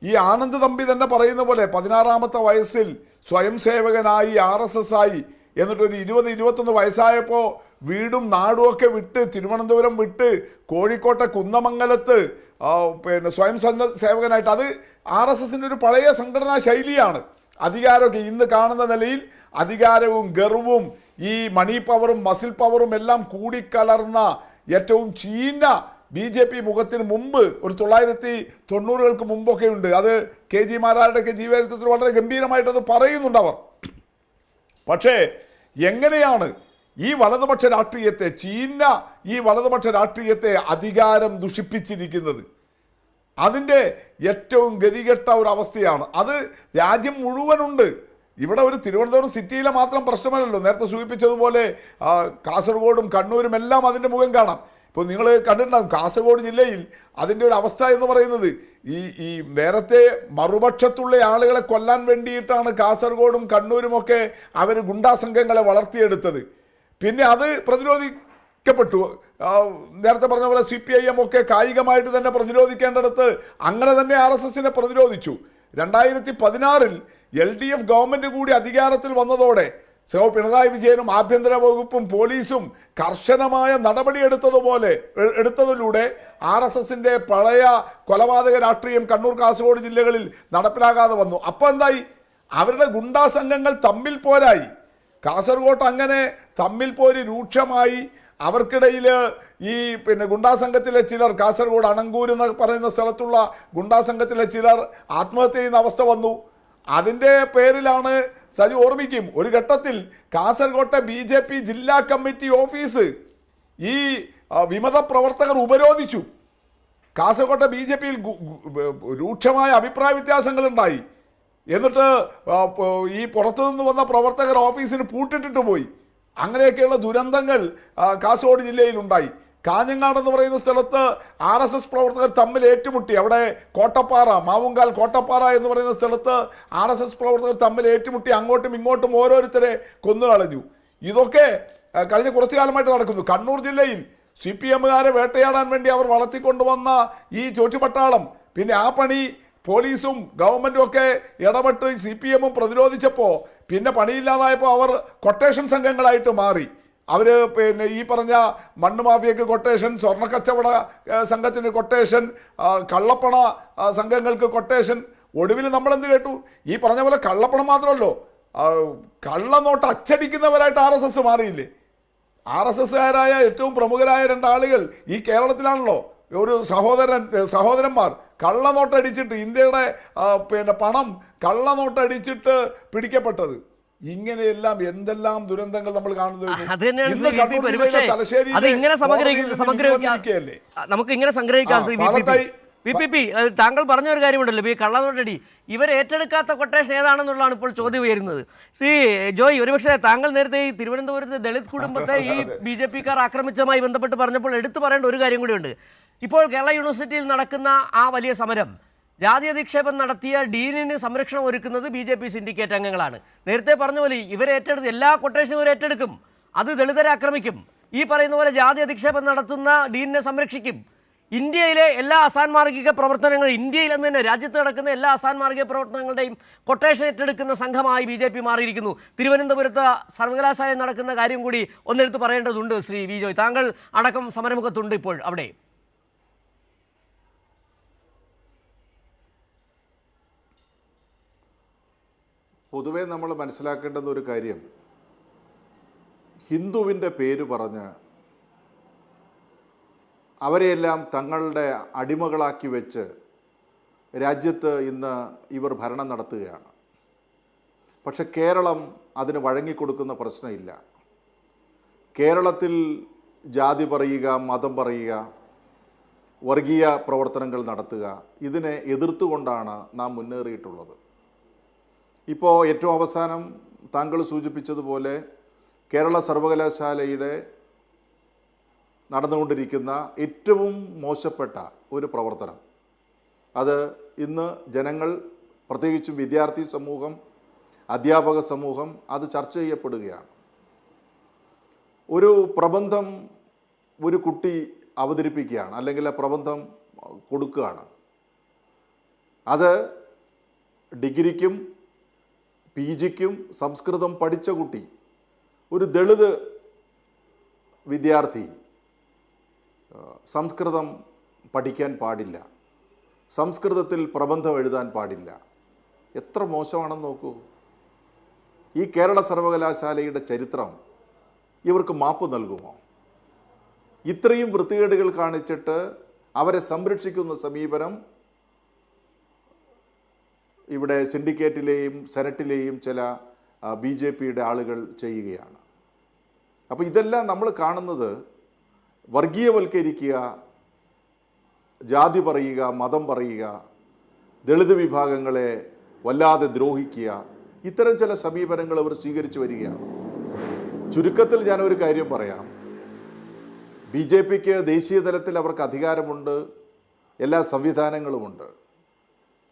ഈ ആനന്ദ് തമ്പി തന്നെ പറയുന്ന പോലെ 16-ാമത്തെ വയസ്സിൽ സ്വയം സേവകനായി RSS ആയി, എന്നിട്ടൊരു 20-21 വയസ്സായപ്പോൾ വീടും നാടും ഒക്കെ വിട്ട് തിരുവനന്തപുരം വിട്ട് കോഴിക്കോട്ടെ കുന്നമംഗലത്ത് സ്വയം സേവകനായിട്ട്, അത് RSSൻ്റെ ഒരു പഴയ സംഘടനാ ശൈലിയാണ്. അധികാരമൊക്കെ ഇന്ന് കാണുന്ന നിലയിൽ അധികാരവും ഗർവും ഈ മണി പവറും മസിൽ പവറും എല്ലാം കൂടിക്കലർന്ന ഏറ്റവും ചീഞ്ഞ BJP മുഖത്തിന് മുമ്പ് ഒരു 1990-കൾക്ക് മുമ്പൊക്കെ ഉണ്ട്. അത് KG മാരാരുടെയൊക്കെ ജീവചരിത്രത്തിൽ വളരെ ഗംഭീരമായിട്ടത് പറയുന്നുണ്ട് അവർ. പക്ഷേ എങ്ങനെയാണ് ഈ വലതുപക്ഷ രാഷ്ട്രീയത്തെ, ചീഞ്ഞ ഈ വലതുപക്ഷ രാഷ്ട്രീയത്തെ അധികാരം ദുഷിപ്പിച്ചിരിക്കുന്നത്? അതിൻ്റെ ഏറ്റവും ഗതികെട്ട ഒരു അവസ്ഥയാണ്. അത് രാജ്യം മുഴുവനുണ്ട്. ഇവിടെ ഒരു തിരുവനന്തപുരം സിറ്റിയിലെ മാത്രം പ്രശ്നമല്ലല്ലോ. നേരത്തെ സൂചിപ്പിച്ചതുപോലെ കാസർഗോഡും കണ്ണൂരും എല്ലാം അതിൻ്റെ മുഖം കാണാം. ഇപ്പോൾ നിങ്ങൾ കണ്ടിട്ടുണ്ടാകും, കാസർഗോഡ് ജില്ലയിൽ അതിൻ്റെ ഒരു അവസ്ഥ എന്ന് പറയുന്നത് ഈ നേരത്തെ മറുപക്ഷത്തുള്ള ആളുകളെ കൊല്ലാൻ വേണ്ടിയിട്ടാണ് കാസർഗോഡും കണ്ണൂരുമൊക്കെ അവർ ഗുണ്ടാ സംഘങ്ങളെ വളർത്തിയെടുത്തത്. പിന്നെ അത് പ്രതിരോധിക്കപ്പെട്ടു. നേരത്തെ പറഞ്ഞ പോലെ CPIM ഒക്കെ കായികമായിട്ട് തന്നെ പ്രതിരോധിക്കേണ്ടിടത്ത് അങ്ങനെ തന്നെ RSSനെ പ്രതിരോധിച്ചു. 2016-ൽ LDF ഗവൺമെൻറ് കൂടി അധികാരത്തിൽ വന്നതോടെ പിണറായി വിജയനും ആഭ്യന്തര വകുപ്പും പോലീസും കർശനമായ നടപടി എടുത്തതിലൂടെ RSSൻ്റെ പഴയ കൊലപാതക രാഷ്ട്രീയം കണ്ണൂർ കാസർഗോഡ് ജില്ലകളിൽ നടപ്പിലാകാതെ വന്നു. അപ്പോൾ എന്തായി? അവരുടെ ഗുണ്ടാ സംഘങ്ങൾ തമ്മിൽ പോരായി. കാസർഗോഡ് അങ്ങനെ തമ്മിൽ പോരി രൂക്ഷമായി. അവർക്കിടയിൽ ഈ ഗുണ്ടാ സംഘത്തിലെ ചിലർ, കാസർഗോഡ് അണങ്കൂർ എന്ന് പറയുന്ന സ്ഥലത്തുള്ള ഗുണ്ടാ സംഘത്തിലെ ചിലർ ആത്മഹത്യ ചെയ്യുന്ന അവസ്ഥ വന്നു. അതിൻ്റെ പേരിലാണ് സജി ഓർമ്മിക്കും, ഒരു ഘട്ടത്തിൽ കാസർഗോട്ടെ BJP ജില്ലാ കമ്മിറ്റി ഓഫീസ് ഈ വിമത പ്രവർത്തകർ ഉപരോധിച്ചു. കാസർഗോട്ടെ BJPയിൽ രൂക്ഷമായ അഭിപ്രായ വ്യത്യാസങ്ങളുണ്ടായി. എന്നിട്ട് ഈ പുറത്തുനിന്ന് വന്ന പ്രവർത്തകർ ഓഫീസിന് പൂട്ടിട്ടിട്ട് പോയി. അങ്ങനെയൊക്കെയുള്ള ദുരന്തങ്ങൾ കാസർഗോഡ് ജില്ലയിലുണ്ടായി. കാഞ്ഞങ്ങാട് എന്ന് പറയുന്ന സ്ഥലത്ത് RSS പ്രവർത്തകർ തമ്മിൽ ഏറ്റുമുട്ടി. അവിടെ കോട്ടപ്പാറ, മാവുങ്കാൽ കോട്ടപ്പാറ എന്ന് പറയുന്ന സ്ഥലത്ത് RSS പ്രവർത്തകർ തമ്മിൽ ഏറ്റുമുട്ടി. അങ്ങോട്ടും ഇങ്ങോട്ടും ഓരോരുത്തരെ കൊന്നുകളഞ്ഞു. ഇതൊക്കെ കഴിഞ്ഞ കുറച്ചു കാലമായിട്ട് നടക്കുന്നു. കണ്ണൂർ ജില്ലയിൽ CPMകാരെ വേട്ടയാടാൻ വേണ്ടി അവർ വളർത്തിക്കൊണ്ടുവന്ന ഈ ചോറ്റുപട്ടാളം, പിന്നെ ആ പണി പോലീസും ഗവൺമെൻറ്റും ഒക്കെ ഇടപെട്ട് CPMും പ്രതിരോധിച്ചപ്പോൾ പിന്നെ പണിയില്ലാതായപ്പോൾ അവർ കൊട്ടേഷൻ സംഘങ്ങളായിട്ട് മാറി. അവർ ഈ പറഞ്ഞ മണ്ണ് മാഫിയക്ക് കൊട്ടേഷൻ, സ്വർണ്ണക്കച്ചവട സംഘത്തിന് കൊട്ടേഷൻ, കള്ളപ്പണ സംഘങ്ങൾക്ക് കൊട്ടേഷൻ. ഒടുവിൽ നമ്മളെന്ത് കേട്ടു? ഈ പറഞ്ഞ പോലെ കള്ളപ്പണം മാത്രമല്ലോ, കള്ളനോട്ട് അച്ചടിക്കുന്നവരായിട്ട് RSS മാറിയില്ലേ? RSSകാരായ ഏറ്റവും പ്രമുഖരായ 2 ആളുകൾ ഈ കേരളത്തിലാണല്ലോ. ഒരു സഹോദരന്മാർ കള്ളനോട്ടടിച്ചിട്ട് ഇന്ത്യയുടെ പിന്നെ പണം കള്ളനോട്ടടിച്ചിട്ട് പിടിക്കപ്പെട്ടത്. ഇങ്ങനെയെല്ലാം എന്തെല്ലാം ദുരന്തങ്ങൾ നമ്മൾ കാണുന്നത്. അത് തന്നെയാണ് ശ്രീ വി പി. പക്ഷേ അത് ഇങ്ങനെ നമുക്ക് ഇങ്ങനെ സംഗ്രഹിക്കാം ശ്രീ വി പി. താങ്കൾ പറഞ്ഞ ഒരു കാര്യമുണ്ടല്ലോ, ഈ കള്ളനോട്ടടി ഇവർ ഏറ്റെടുക്കാത്ത കൊട്ടേഷൻ ഏതാണെന്നുള്ളതാണ് ഇപ്പോൾ ചോദ്യം ഉയരുന്നത്. ശ്രീ ജോയ്, ഒരുപക്ഷെ താങ്കൾ നേരത്തെ ഈ തിരുവനന്തപുരത്തെ ദളിത് കുടുംബത്തെ ഈ BJP-ക്കാർ ആക്രമിച്ചതുമായി ബന്ധപ്പെട്ട് പറഞ്ഞപ്പോൾ എടുത്തു പറയേണ്ട ഒരു കാര്യം കൂടിയുണ്ട്. ഇപ്പോൾ കേരള യൂണിവേഴ്സിറ്റിയിൽ നടക്കുന്ന ആ വലിയ സമരം, ജാതി അധിക്ഷേപം നടത്തിയ ഡീനിന് സംരക്ഷണം ഒരുക്കുന്നത് BJP സിൻഡിക്കേറ്റ് അംഗങ്ങളാണ്. നേരത്തെ പറഞ്ഞ പോലെ ഇവരേറ്റെടുത്ത് എല്ലാ കൊട്ടേഷനും ഇവർ ഏറ്റെടുക്കും, അത് ദളിതരെ ആക്രമിക്കും. ഈ പറയുന്ന പോലെ ജാതി അധിക്ഷേപം നടത്തുന്ന ഡീനിനെ സംരക്ഷിക്കും. ഇന്ത്യയിലെ എല്ലാ അസാൻമാർഗിക പ്രവർത്തനങ്ങൾ, ഇന്ത്യയിൽ എന്ന് തന്നെ രാജ്യത്ത് നടക്കുന്ന എല്ലാ അസാൻമാർഗിക പ്രവർത്തനങ്ങളുടെയും കൊട്ടേഷൻ ഏറ്റെടുക്കുന്ന സംഘമായി BJP മാറിയിരിക്കുന്നു. തിരുവനന്തപുരത്ത് സർവകലാശാലയിൽ നടക്കുന്ന കാര്യം കൂടി ഒന്നെടുത്ത് പറയേണ്ടതുണ്ട്. ശ്രീ വി ജോയ്, താങ്കൾ അടക്കം സമരമുഖത്തുണ്ട് ഇപ്പോൾ അവിടെ. പൊതുവെ നമ്മൾ മനസ്സിലാക്കേണ്ടുന്ന ഒരു കാര്യം, ഹിന്ദുവിൻ്റെ പേര് പറഞ്ഞ് അവരെയെല്ലാം തങ്ങളുടെ അടിമകളാക്കി വെച്ച് രാജ്യത്ത് ഇന്ന് ഇവർ ഭരണം നടത്തുകയാണ്. പക്ഷെ കേരളം അതിന് വഴങ്ങിക്കൊടുക്കുന്ന പ്രശ്നമില്ല. കേരളത്തിൽ ജാതി പറയുക, മതം പറയുക, വർഗീയ പ്രവർത്തനങ്ങൾ നടത്തുക, ഇതിനെ എതിർത്തുകൊണ്ടാണ് നാം മുന്നേറിയിട്ടുള്ളത്. ഇപ്പോൾ ഏറ്റവും അവസാനം താങ്കൾ സൂചിപ്പിച്ചതുപോലെ കേരള സർവകലാശാലയുടെ നടന്നുകൊണ്ടിരിക്കുന്ന ഏറ്റവും മോശപ്പെട്ട ഒരു പ്രവർത്തനം, അത് ഇന്ന് ജനങ്ങൾ, പ്രത്യേകിച്ചും വിദ്യാർത്ഥി സമൂഹം, അധ്യാപക സമൂഹം അത് ചർച്ച ചെയ്യപ്പെടുകയാണ്. ഒരു പ്രബന്ധം ഒരു കുട്ടി അവതരിപ്പിക്കുകയാണ്, അല്ലെങ്കിൽ ആ പ്രബന്ധം കൊടുക്കുകയാണ്. അത് ഡിഗ്രിക്കും PG-ക്കും സംസ്കൃതം പഠിച്ച കുട്ടി, ഒരു ദളിത് വിദ്യാർത്ഥി സംസ്കൃതം പഠിക്കാൻ പാടില്ല, സംസ്കൃതത്തിൽ പ്രബന്ധം എഴുതാൻ പാടില്ല. എത്ര മോശമാണെന്ന് നോക്കൂ. ഈ കേരള സർവകലാശാലയുടെ ചരിത്രം ഇവർക്ക് മാപ്പ് നൽകുമോ? ഇത്രയും വൃത്തികേടുകൾ കാണിച്ചിട്ട് അവരെ സംരക്ഷിക്കുന്ന സമീപനം ഇവിടെ സിൻഡിക്കേറ്റിലെയും സെനറ്റിലെയും ചില BJP-യുടെ ആളുകൾ ചെയ്യുകയാണ്. അപ്പോൾ ഇതെല്ലാം നമ്മൾ കാണുന്നത് വർഗീയവൽക്കരിക്കുക, ജാതി പറയുക, മതം പറയുക, ദളിത് വിഭാഗങ്ങളെ വല്ലാതെ ദ്രോഹിക്കുക, ഇത്തരം ചില സമീപനങ്ങൾ അവർ സ്വീകരിച്ചു വരികയാണ്. ചുരുക്കത്തിൽ ഞാനൊരു കാര്യം പറയാം, BJP-ക്ക് ദേശീയ തലത്തിൽ അവർക്ക് അധികാരമുണ്ട്, എല്ലാ സംവിധാനങ്ങളുമുണ്ട്.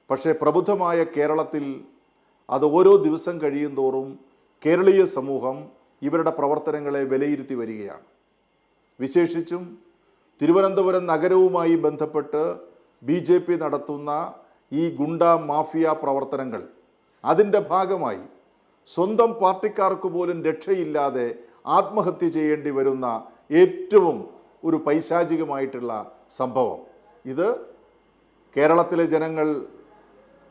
പക്ഷേ പ്രബുദ്ധമായ കേരളത്തിൽ അത് ഓരോ ദിവസം കഴിയും തോറും കേരളീയ സമൂഹം ഇവരുടെ പ്രവർത്തനങ്ങളെ വിലയിരുത്തി വരികയാണ്. വിശേഷിച്ചും തിരുവനന്തപുരം നഗരവുമായി ബന്ധപ്പെട്ട് BJP നടത്തുന്ന ഈ ഗുണ്ട മാഫിയ പ്രവർത്തനങ്ങൾ, അതിൻ്റെ ഭാഗമായി സ്വന്തം പാർട്ടിക്കാർക്ക് പോലും രക്ഷയില്ലാതെ ആത്മഹത്യ ചെയ്യേണ്ടി വരുന്ന ഏറ്റവും ഒരു പൈശാചികമായിട്ടുള്ള സംഭവം. ഇത് കേരളത്തിലെ ജനങ്ങൾ,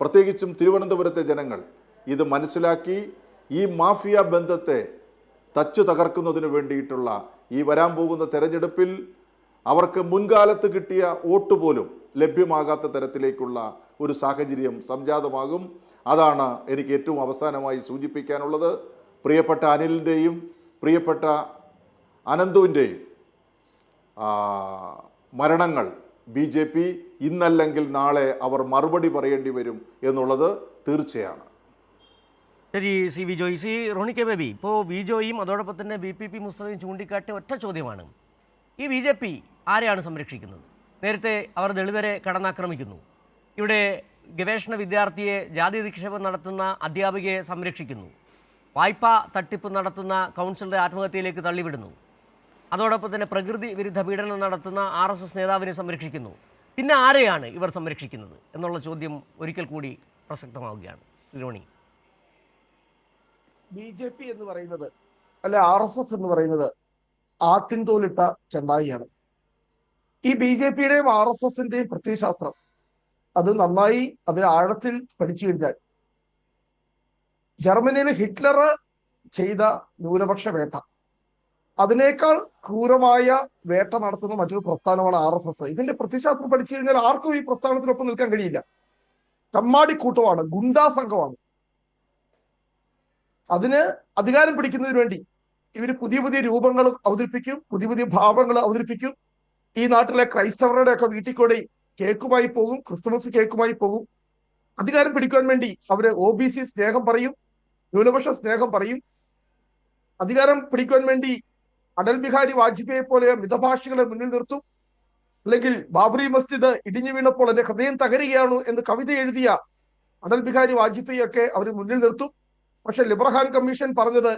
പ്രത്യേകിച്ചും തിരുവനന്തപുരത്തെ ജനങ്ങൾ ഇത് മനസ്സിലാക്കി ഈ മാഫിയ ബന്ധത്തെ തച്ചു തകർക്കുന്നതിന് വേണ്ടിയിട്ടുള്ള ഈ വരാൻ പോകുന്ന തെരഞ്ഞെടുപ്പിൽ അവർക്ക് മുൻകാലത്ത് കിട്ടിയ വോട്ട് പോലും ലഭ്യമാകാത്ത തരത്തിലേക്കുള്ള ഒരു സാഹചര്യം സംജാതമാകും. അതാണ് എനിക്ക് ഏറ്റവും അവസാനമായി സൂചിപ്പിക്കാനുള്ളത്. പ്രിയപ്പെട്ട അനിലിൻ്റെയും പ്രിയപ്പെട്ട അനന്തുവിൻ്റെയും മരണങ്ങൾ BJP ഇന്നല്ലെങ്കിൽ നാളെ അവർ മറുപടി പറയേണ്ടി വരും എന്നുള്ളത് തീർച്ചയാണ്. ശരി ശ്രീ വി ജോയ്. ശ്രീ റോണി കെ ബേബി, ഇപ്പോൾ വി ജോയും അതോടൊപ്പം തന്നെ VPP മുസ്തഫയും ചൂണ്ടിക്കാട്ടിയ ഒറ്റ ചോദ്യമാണ്, ഈ BJP ആരെയാണ് സംരക്ഷിക്കുന്നത്? നേരത്തെ അവർ ദളിതരെ കടന്നാക്രമിക്കുന്നു, ഇവിടെ ഗവേഷണ വിദ്യാർത്ഥിയെ ജാതി അധിക്ഷേപം നടത്തുന്ന അധ്യാപികയെ സംരക്ഷിക്കുന്നു, വായ്പാ തട്ടിപ്പ് നടത്തുന്ന കൗൺസിലറെ ആത്മഹത്യയിലേക്ക് തള്ളിവിടുന്നു, അതോടൊപ്പം തന്നെ പ്രകൃതി വിരുദ്ധ പീഡനം നടത്തുന്ന RSS നേതാവിനെ സംരക്ഷിക്കുന്നു. പിന്നെ ആരെയാണ് ഇവർ സംരക്ഷിക്കുന്നത് എന്നുള്ള ചോദ്യം ഒരിക്കൽ കൂടി പ്രസക്തമാവുകയാണ്. ശ്രീരോണി, BJP എന്ന് പറയുന്നത്, അല്ലെ RSS എന്ന് പറയുന്നത് ആട്ടിൻ തോലിട്ട ചെന്നായിയാണ്. ഈ BJP-യുടെയും RSS-ന്റെയും പ്രത്യയശാസ്ത്രം അത് നന്നായി അതിന് ആഴത്തിൽ പഠിച്ചു കഴിഞ്ഞാൽ ജർമ്മനിയിൽ ഹിറ്റ്ലർ ചെയ്ത ന്യൂനപക്ഷ വേട്ട, അതിനേക്കാൾ ക്രൂരമായ വേട്ട നടത്തുന്ന മറ്റൊരു പ്രസ്ഥാനമാണ് RSS. ഇതിന്റെ പ്രത്യശാസ്ത്രം പഠിച്ചു കഴിഞ്ഞാൽ ആർക്കും ഈ പ്രസ്ഥാനത്തിനൊപ്പം നിൽക്കാൻ കഴിയില്ല. ചമ്മാടിക്കൂട്ടമാണ്, ഗുണ്ടാ സംഘമാണ്. അതിന് അധികാരം പിടിക്കുന്നതിന് വേണ്ടി ഇവര് പുതിയ പുതിയ രൂപങ്ങൾ അവതരിപ്പിക്കും, പുതിയ പുതിയ ഭാവങ്ങൾ അവതരിപ്പിക്കും. ഈ നാട്ടിലെ ക്രൈസ്തവരുടെ ഒക്കെ വീട്ടിൽ കൂടി കേക്കുമായി പോകും, ക്രിസ്തുമസ് കേക്കുമായി പോകും. അധികാരം പിടിക്കാൻ വേണ്ടി അവര് OBC സ്നേഹം പറയും, ന്യൂനപക്ഷ സ്നേഹം പറയും. അധികാരം പിടിക്കാൻ വേണ്ടി അടൽ ബിഹാരി വാജ്പേയിയെ പോലെ മിതഭാഷികളെ മുന്നിൽ നിർത്തും. അല്ലെങ്കിൽ ബാബറി മസ്ജിദ് ഇടിഞ്ഞു വീണപ്പോൾ എന്റെ ഹൃദയം തകരുകയാണ് എന്ന് കവിത എഴുതിയ അടൽ ബിഹാരി വാജ്പേയി ഒക്കെ അവർ മുന്നിൽ നിർത്തും. പക്ഷെ ലിബ്രഹാം കമ്മീഷൻ പറഞ്ഞത്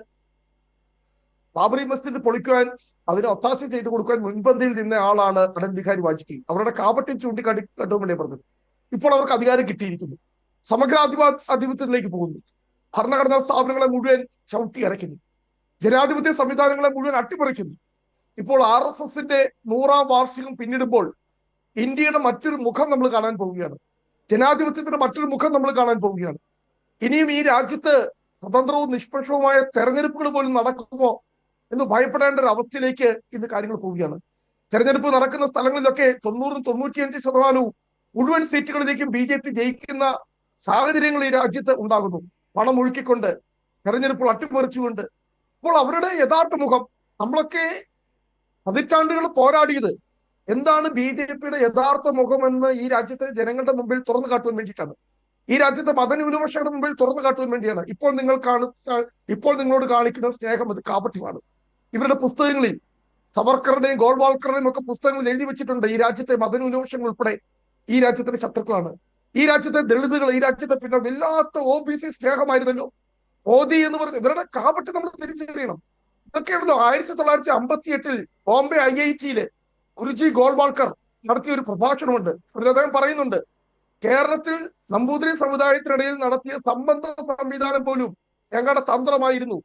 ബാബറി മസ്ജിദ് പൊളിക്കുവാൻ അതിന് ഒത്താശ ചെയ്തു കൊടുക്കാൻ മുൻപന്തിയിൽ നിന്ന ആളാണ് അടൽ ബിഹാരി വാജ്പേയി. അവരുടെ കാപട്യം ചൂണ്ടിക്കാട്ടുവാൻ വേണ്ടി പറഞ്ഞത്. ഇപ്പോൾ അവർക്ക് അധികാരം കിട്ടിയിരിക്കുന്നു, സമഗ്രാധിപത്യത്തിലേക്ക് പോകുന്നു, ഭരണഘടനാ സ്ഥാപനങ്ങളെ മുഴുവൻ ചവിട്ടി അരയ്ക്കുന്നു, ജനാധിപത്യ സംവിധാനങ്ങളെ മുഴുവൻ അട്ടിമറിക്കുന്നു. ഇപ്പോൾ RSSന്റെ 100ാം വാർഷികം പിന്നിടുമ്പോൾ ഇന്ത്യയുടെ മറ്റൊരു മുഖം നമ്മൾ കാണാൻ പോവുകയാണ്. ജനാധിപത്യത്തിന്റെ മറ്റൊരു മുഖം നമ്മൾ കാണാൻ പോവുകയാണ്. ഇനിയും ഈ രാജ്യത്ത് സ്വതന്ത്രവും നിഷ്പക്ഷവുമായ തെരഞ്ഞെടുപ്പുകൾ പോലും നടക്കുമോ എന്ന് ഭയപ്പെടേണ്ട ഒരു അവസ്ഥയിലേക്ക് ഇന്ന് കാര്യങ്ങൾ പോവുകയാണ്. തെരഞ്ഞെടുപ്പ് നടക്കുന്ന സ്ഥലങ്ങളിലൊക്കെ 90-95% മുഴുവൻ സീറ്റുകളിലേക്കും BJP ജയിക്കുന്ന സാഹചര്യങ്ങൾ ഈ രാജ്യത്ത് ഉണ്ടാകുന്നു. പണം ഒഴുക്കിക്കൊണ്ട്, തെരഞ്ഞെടുപ്പുകൾ അട്ടിമറിച്ചുകൊണ്ട്. അപ്പോൾ അവരുടെ യഥാർത്ഥ മുഖം, നമ്മളൊക്കെ പതിറ്റാണ്ടുകൾ പോരാടിയത് എന്താണ് BJPയുടെ യഥാർത്ഥ മുഖമെന്ന് ഈ രാജ്യത്തെ ജനങ്ങളുടെ മുമ്പിൽ തുറന്നു കാട്ടുവാൻ വേണ്ടിയിട്ടാണ്. ഈ രാജ്യത്തെ മതന്യൂനപക്ഷങ്ങളുടെ മുമ്പിൽ തുറന്നു കാട്ടുവാൻ വേണ്ടിയാണ്. ഇപ്പോൾ നിങ്ങളോട് കാണിക്കുന്ന സ്നേഹം അത് കാപട്യമാണ്. ഇവരുടെ പുസ്തകങ്ങളിൽ സവർക്കറുടെയും ഗോൾവാൾക്കറുടെയും ഒക്കെ പുസ്തകങ്ങളിൽ എഴുതി വെച്ചിട്ടുണ്ട് ഈ രാജ്യത്തെ മതന്യൂനപക്ഷങ്ങൾ ഉൾപ്പെടെ ഈ രാജ്യത്തിന്റെ ശത്രുക്കളാണ്. ഈ രാജ്യത്തെ ദളിതുകൾ, ഈ രാജ്യത്തെ പിന്നെ വല്ലാത്ത OBC സ്നേഹമായിരുന്നല്ലോ. മോദി എന്ന് പറഞ്ഞ ഇവരുടെ കാപട്യം നമ്മൾ തിരിച്ചറിയണം. ഇതൊക്കെയാണല്ലോ 1958 ബോംബെ IIT-യില് ഗുരുജി ഗോൾവാൾക്കർ നടത്തിയ ഒരു പ്രഭാഷണമുണ്ട്. അതിൽ അദ്ദേഹം പറയുന്നുണ്ട്, കേരളത്തിൽ നമ്പൂതിരി സമുദായത്തിനിടയിൽ നടത്തിയ സംബന്ധ സംവിധാനം പോലും ഞങ്ങളുടെ തന്ത്രമായിരുന്നു.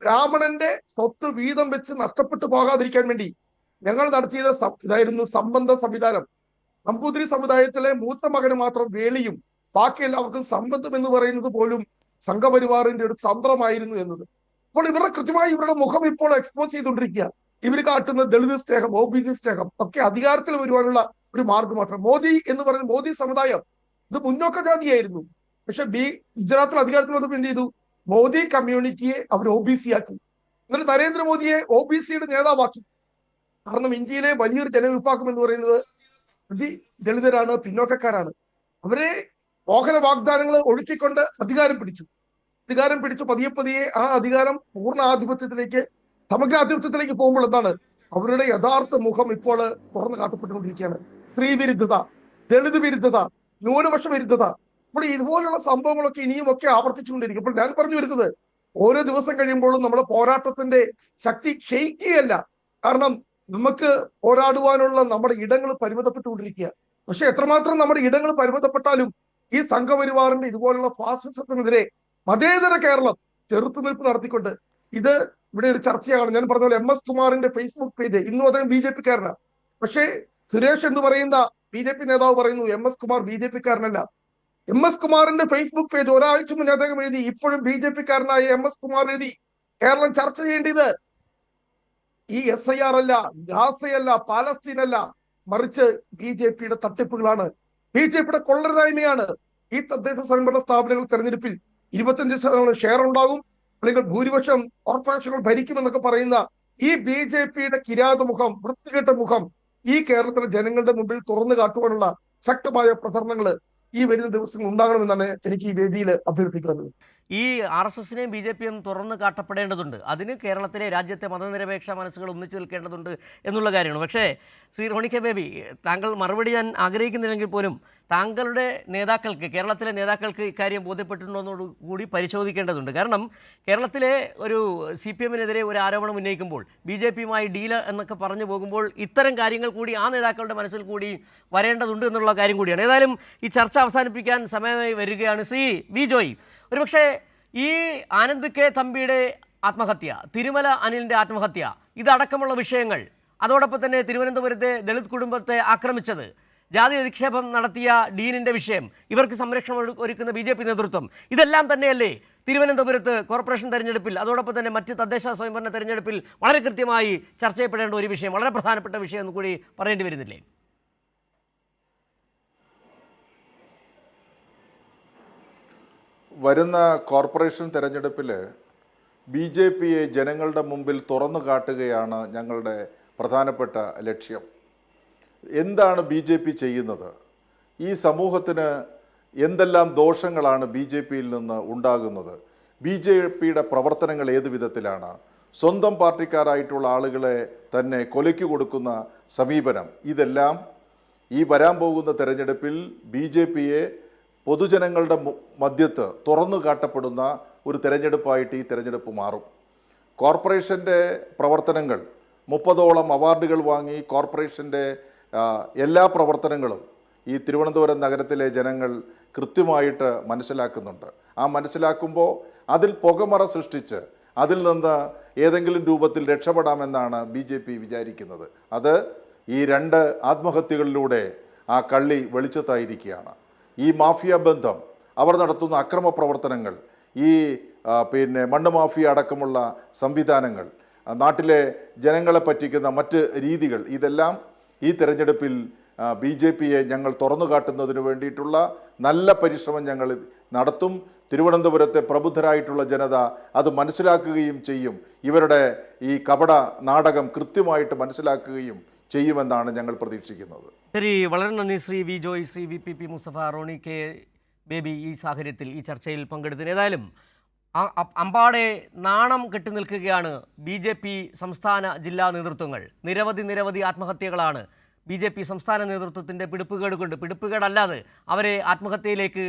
ബ്രാഹ്മണന്റെ സ്വത്ത് വീതം വെച്ച് നഷ്ടപ്പെട്ടു പോകാതിരിക്കാൻ വേണ്ടി ഞങ്ങൾ നടത്തിയത് ഇതായിരുന്നു സംബന്ധ സംവിധാനം. നമ്പൂതിരി സമുദായത്തിലെ മൂത്ത മകന് മാത്രം വേളിയും ബാക്കി എല്ലാവർക്കും സംബന്ധം എന്ന് പറയുന്നത് പോലും സംഘപരിവാറിന്റെ ഒരു തന്ത്രമായിരുന്നു എന്നത്. അപ്പോൾ ഇവരുടെ കൃത്യമായി ഇവരുടെ മുഖം ഇപ്പോൾ എക്സ്പോസ് ചെയ്തുകൊണ്ടിരിക്കുക. ഇവർ കാട്ടുന്ന ദളിത് സ്നേഹം, OBC സ്നേഹം ഒക്കെ അധികാരത്തിൽ വരുവാനുള്ള ഒരു മാർഗം മാത്രം. മോദി എന്ന് പറയുന്ന മോദി സമുദായം ഇത് മുന്നോക്ക ജാതിയായിരുന്നു. പക്ഷെ ഗുജറാത്തിൽ അധികാരത്തിൽ വന്നപ്പോൾ എന്ത് ചെയ്തു? മോദി കമ്മ്യൂണിറ്റിയെ അവർ OBC ആക്കി. എന്നിട്ട് നരേന്ദ്രമോദിയെ OBCയുടെ നേതാവാക്കി. കാരണം ഇന്ത്യയിലെ വലിയൊരു ജനവിഭാഗം എന്ന് പറയുന്നത് ദളിതരാണ്, പിന്നോക്കക്കാരാണ്. അവരെ മോഹന വാഗ്ദാനങ്ങൾ ഒഴുക്കിക്കൊണ്ട് അധികാരം പിടിച്ചു പതിയെ ആ അധികാരം പൂർണ്ണ ആധിപത്യത്തിലേക്ക്, സമഗ്രാധിപത്യത്തിലേക്ക് പോകുമ്പോൾ എന്താണ് അവരുടെ യഥാർത്ഥ മുഖം ഇപ്പോൾ തുറന്നു കാട്ടപ്പെട്ടുകൊണ്ടിരിക്കുകയാണ്. സ്ത്രീ വിരുദ്ധത, ദളിത് വിരുദ്ധത, ന്യൂനപക്ഷ വിരുദ്ധത. അപ്പോൾ ഇതുപോലുള്ള സംഭവങ്ങളൊക്കെ ഇനിയും ഒക്കെ ആവർത്തിച്ചുകൊണ്ടിരിക്കും. അപ്പോൾ ഞാൻ പറഞ്ഞു വരുന്നത്, ഓരോ ദിവസം കഴിയുമ്പോഴും നമ്മുടെ പോരാട്ടത്തിന്റെ ശക്തി ക്ഷയിക്കുകയല്ല. കാരണം നമുക്ക് പോരാടുവാനുള്ള നമ്മുടെ ഇടങ്ങൾ പരിമിതപ്പെട്ടുകൊണ്ടിരിക്കുക. പക്ഷെ എത്രമാത്രം നമ്മുടെ ഇടങ്ങൾ പരിമിതപ്പെട്ടാലും ഈ സംഘപരിവാറിന്റെ ഇതുപോലുള്ള ഫാസിസത്തിനെതിരെ മതേതര കേരളം ചെറുത്തുനിൽപ്പ് നടത്തിക്കൊണ്ട് ഇത് ഇവിടെ ഒരു ചർച്ചയാണ്. ഞാൻ പറഞ്ഞ പോലെ MS കുമാറിന്റെ ഫേസ്ബുക്ക് പേജ്, ഇന്നും അദ്ദേഹം BJP-കാരനാണ്. പക്ഷേ സുരേഷ് എന്ന് പറയുന്ന BJP നേതാവ് പറയുന്നു MS കുമാർ BJP-കാരനല്ല. MS കുമാറിന്റെ ഫേസ്ബുക്ക് പേജ് ഒരാഴ്ച മുന്നേ അദ്ദേഹം എഴുതി, ഇപ്പോഴും BJP-കാരനായ MS കുമാർ എഴുതി, കേരളം ചർച്ച ചെയ്യേണ്ടത് ഈ SIR അല്ല, ഗാസയല്ല, പാലസ്തീൻ അല്ല, മറിച്ച് BJP-യുടെ തട്ടിപ്പുകളാണ്, BJP-യുടെ കൊള്ളരുതായ്മയാണ്. ഈ തദ്ദേശ സ്വയംഭരണ സ്ഥാപനങ്ങൾ തെരഞ്ഞെടുപ്പിൽ 25% ഷെയർ ഉണ്ടാകും, അല്ലെങ്കിൽ ഭൂരിപക്ഷം കോർപ്പറേഷനുകൾ ഭരിക്കുമെന്നൊക്കെ പറയുന്ന ഈ BJP-യുടെ കിരാത മുഖം, വൃത്തികെട്ട മുഖം ഈ കേരളത്തിലെ ജനങ്ങളുടെ മുമ്പിൽ തുറന്നു കാട്ടുവാനുള്ള ശക്തമായ പ്രചരണങ്ങൾ ഈ വരുന്ന ദിവസങ്ങൾ ഉണ്ടാകണമെന്നാണ് എനിക്ക് ഈ വേദിയിൽ അഭ്യർത്ഥിക്കുന്നത്. ഈ RSSനെയും BJP-യും തുറന്നു കാട്ടപ്പെടേണ്ടതുണ്ട്. അതിന് കേരളത്തിലെ രാജ്യത്തെ മതനിരപേക്ഷ മനസ്സുകൾ ഒന്നിച്ചു നിൽക്കേണ്ടതുണ്ട് എന്നുള്ള കാര്യമാണ്. പക്ഷേ ശ്രീ റോണി കെ ബേബി, താങ്കൾ മറുപടി ഞാൻ ആഗ്രഹിക്കുന്നില്ലെങ്കിൽ പോലും താങ്കളുടെ നേതാക്കൾക്ക്, കേരളത്തിലെ നേതാക്കൾക്ക് ഇക്കാര്യം ബോധ്യപ്പെട്ടിട്ടുണ്ടോയെന്നോട് കൂടി പരിശോധിക്കേണ്ടതുണ്ട്. കാരണം കേരളത്തിലെ ഒരു CPM-നെതിരെ ഒരു ആരോപണം ഉന്നയിക്കുമ്പോൾ BJP-യുമായി ഡീല് എന്നൊക്കെ പറഞ്ഞു പോകുമ്പോൾ ഇത്തരം കാര്യങ്ങൾ കൂടി ആ നേതാക്കളുടെ മനസ്സിൽ കൂടി വരേണ്ടതുണ്ട് എന്നുള്ള കാര്യം കൂടിയാണ്. ഏതായാലും ഈ ചർച്ച അവസാനിപ്പിക്കാൻ സമയമായി വരികയാണ്. ശ്രീ വി ജോയ്, ഒരുപക്ഷെ ഈ ആനന്ദ് കെ തമ്പിയുടെ ആത്മഹത്യ, തിരുമല അനിലിൻ്റെ ആത്മഹത്യ, ഇതടക്കമുള്ള വിഷയങ്ങൾ, അതോടൊപ്പം തന്നെ തിരുവനന്തപുരത്തെ ദളിത് കുടുംബത്തെ ആക്രമിച്ചത്, ജാതി അധിക്ഷേപം നടത്തിയ ഡീനിൻ്റെ വിഷയം, ഇവർക്ക് സംരക്ഷണം ഒരുക്കുന്ന BJP നേതൃത്വം, ഇതെല്ലാം തന്നെയല്ലേ തിരുവനന്തപുരത്ത് കോർപ്പറേഷൻ തെരഞ്ഞെടുപ്പിൽ, അതോടൊപ്പം തന്നെ മറ്റ് തദ്ദേശ സ്വയംഭരണ തെരഞ്ഞെടുപ്പിൽ വളരെ കൃത്യമായി ചർച്ച ചെയ്യപ്പെടേണ്ട ഒരു വിഷയം, വളരെ പ്രധാനപ്പെട്ട വിഷയം എന്ന് കൂടി പറയേണ്ടി വരുന്നില്ലേ? വരുന്ന കോർപ്പറേഷൻ തെരഞ്ഞെടുപ്പിൽ BJPയെ ജനങ്ങളുടെ മുമ്പിൽ തുറന്നു കാട്ടുകയാണ് ഞങ്ങളുടെ പ്രധാനപ്പെട്ട ലക്ഷ്യം. എന്താണ് BJP ചെയ്യുന്നത്? ഈ സമൂഹത്തിന് എന്തെല്ലാം ദോഷങ്ങളാണ് BJPയിൽ നിന്ന് ഉണ്ടാകുന്നത്? BJPയുടെ പ്രവർത്തനങ്ങൾ ഏത് വിധത്തിലാണ്? സ്വന്തം പാർട്ടിക്കാരായിട്ടുള്ള ആളുകളെ തന്നെ കൊലയ്ക്ക് കൊടുക്കുന്ന സമീപനം, ഇതെല്ലാം ഈ വരാൻ പോകുന്ന തെരഞ്ഞെടുപ്പിൽ BJPയെ പൊതുജനങ്ങളുടെ മധ്യത്ത് തുറന്നു കാട്ടപ്പെടുന്ന ഒരു തെരഞ്ഞെടുപ്പായിട്ട് ഈ തെരഞ്ഞെടുപ്പ് മാറും. കോർപ്പറേഷൻ്റെ പ്രവർത്തനങ്ങൾ 30ഓളം അവാർഡുകൾ വാങ്ങി കോർപ്പറേഷൻ്റെ എല്ലാ പ്രവർത്തനങ്ങളും ഈ തിരുവനന്തപുരം നഗരത്തിലെ ജനങ്ങൾ കൃത്യമായിട്ട് മനസ്സിലാക്കുന്നുണ്ട്. ആ മനസ്സിലാക്കുമ്പോൾ അതിൽ പുകമറ സൃഷ്ടിച്ച് അതിൽ നിന്ന് ഏതെങ്കിലും രൂപത്തിൽ രക്ഷപ്പെടാമെന്നാണ് BJP വിചാരിക്കുന്നത്. അത് ഈ 2 ആത്മഹത്യകളിലൂടെ ആ കള്ളി വെളിച്ചത്തായിരിക്കുകയാണ്. ഈ മാഫിയ ബന്ധം, അവർ നടത്തുന്ന അക്രമ പ്രവർത്തനങ്ങൾ, ഈ മണ്ണ് മാഫിയ അടക്കമുള്ള സംവിധാനങ്ങൾ, നാട്ടിലെ ജനങ്ങളെ പറ്റിക്കുന്ന മറ്റ് രീതികൾ, ഇതെല്ലാം ഈ തെരഞ്ഞെടുപ്പിൽ BJPയെ ഞങ്ങൾ തുറന്നു കാട്ടുന്നതിന് വേണ്ടിയിട്ടുള്ള നല്ല പരിശ്രമം ഞങ്ങൾ നടത്തും. തിരുവനന്തപുരത്തെ പ്രബുദ്ധരായിട്ടുള്ള ജനത അത് മനസ്സിലാക്കുകയും ചെയ്യും. ഇവരുടെ ഈ കപട നാടകം കൃത്യമായിട്ട് മനസ്സിലാക്കുകയും ചെയ്യുമെന്നാണ് ഞങ്ങൾ പ്രതീക്ഷിക്കുന്നത്. ശരി, വളരെ നന്ദി Shri V Joy, Shri VPP Mustafa, Roni K Baby ഈ സാഹചര്യത്തിൽ ഈ ചർച്ചയിൽ പങ്കെടുത്തതിന്. ഏതായാലും അമ്പാടെ നാണം കെട്ടി നിൽക്കുകയാണ് BJP സംസ്ഥാന ജില്ലാ നേതൃത്വങ്ങൾ. നിരവധി ആത്മഹത്യകളാണ് BJP സംസ്ഥാന നേതൃത്വത്തിൻ്റെ പിടിപ്പുകേടല്ലാതെ അവരെ ആത്മഹത്യയിലേക്ക്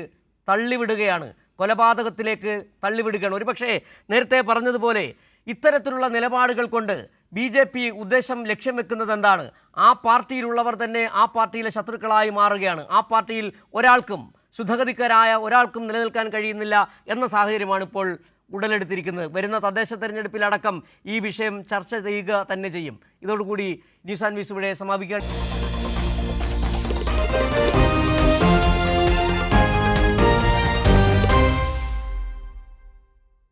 തള്ളിവിടുകയാണ്, കൊലപാതകത്തിലേക്ക് തള്ളിവിടുകയാണ്. ഒരുപക്ഷേ നേരത്തെ പറഞ്ഞതുപോലെ ഇത്തരത്തിലുള്ള നിലപാടുകൾ കൊണ്ട് BJP ഉദ്ദേശം ലക്ഷ്യം വെക്കുന്നത് എന്താണ്? ആ പാർട്ടിയിലുള്ളവർ തന്നെ ആ പാർട്ടിയിലെ ശത്രുക്കളായി മാറുകയാണ്. ആ പാർട്ടിയിൽ ഒരാൾക്കും, ശുദ്ധഗതിക്കാരായ ഒരാൾക്കും നിലനിൽക്കാൻ കഴിയുന്നില്ല എന്ന സാഹചര്യമാണ് ഇപ്പോൾ ഉടലെടുത്തിരിക്കുന്നത്. വരുന്ന തദ്ദേശ തെരഞ്ഞെടുപ്പിലടക്കം ഈ വിഷയം ചർച്ച ചെയ്യുക തന്നെ ചെയ്യും. ഇതോടുകൂടി ന്യൂസ് ആൻഡ് വ്യൂസ് ഇവിടെ സമാപിക്കുകയാണ്.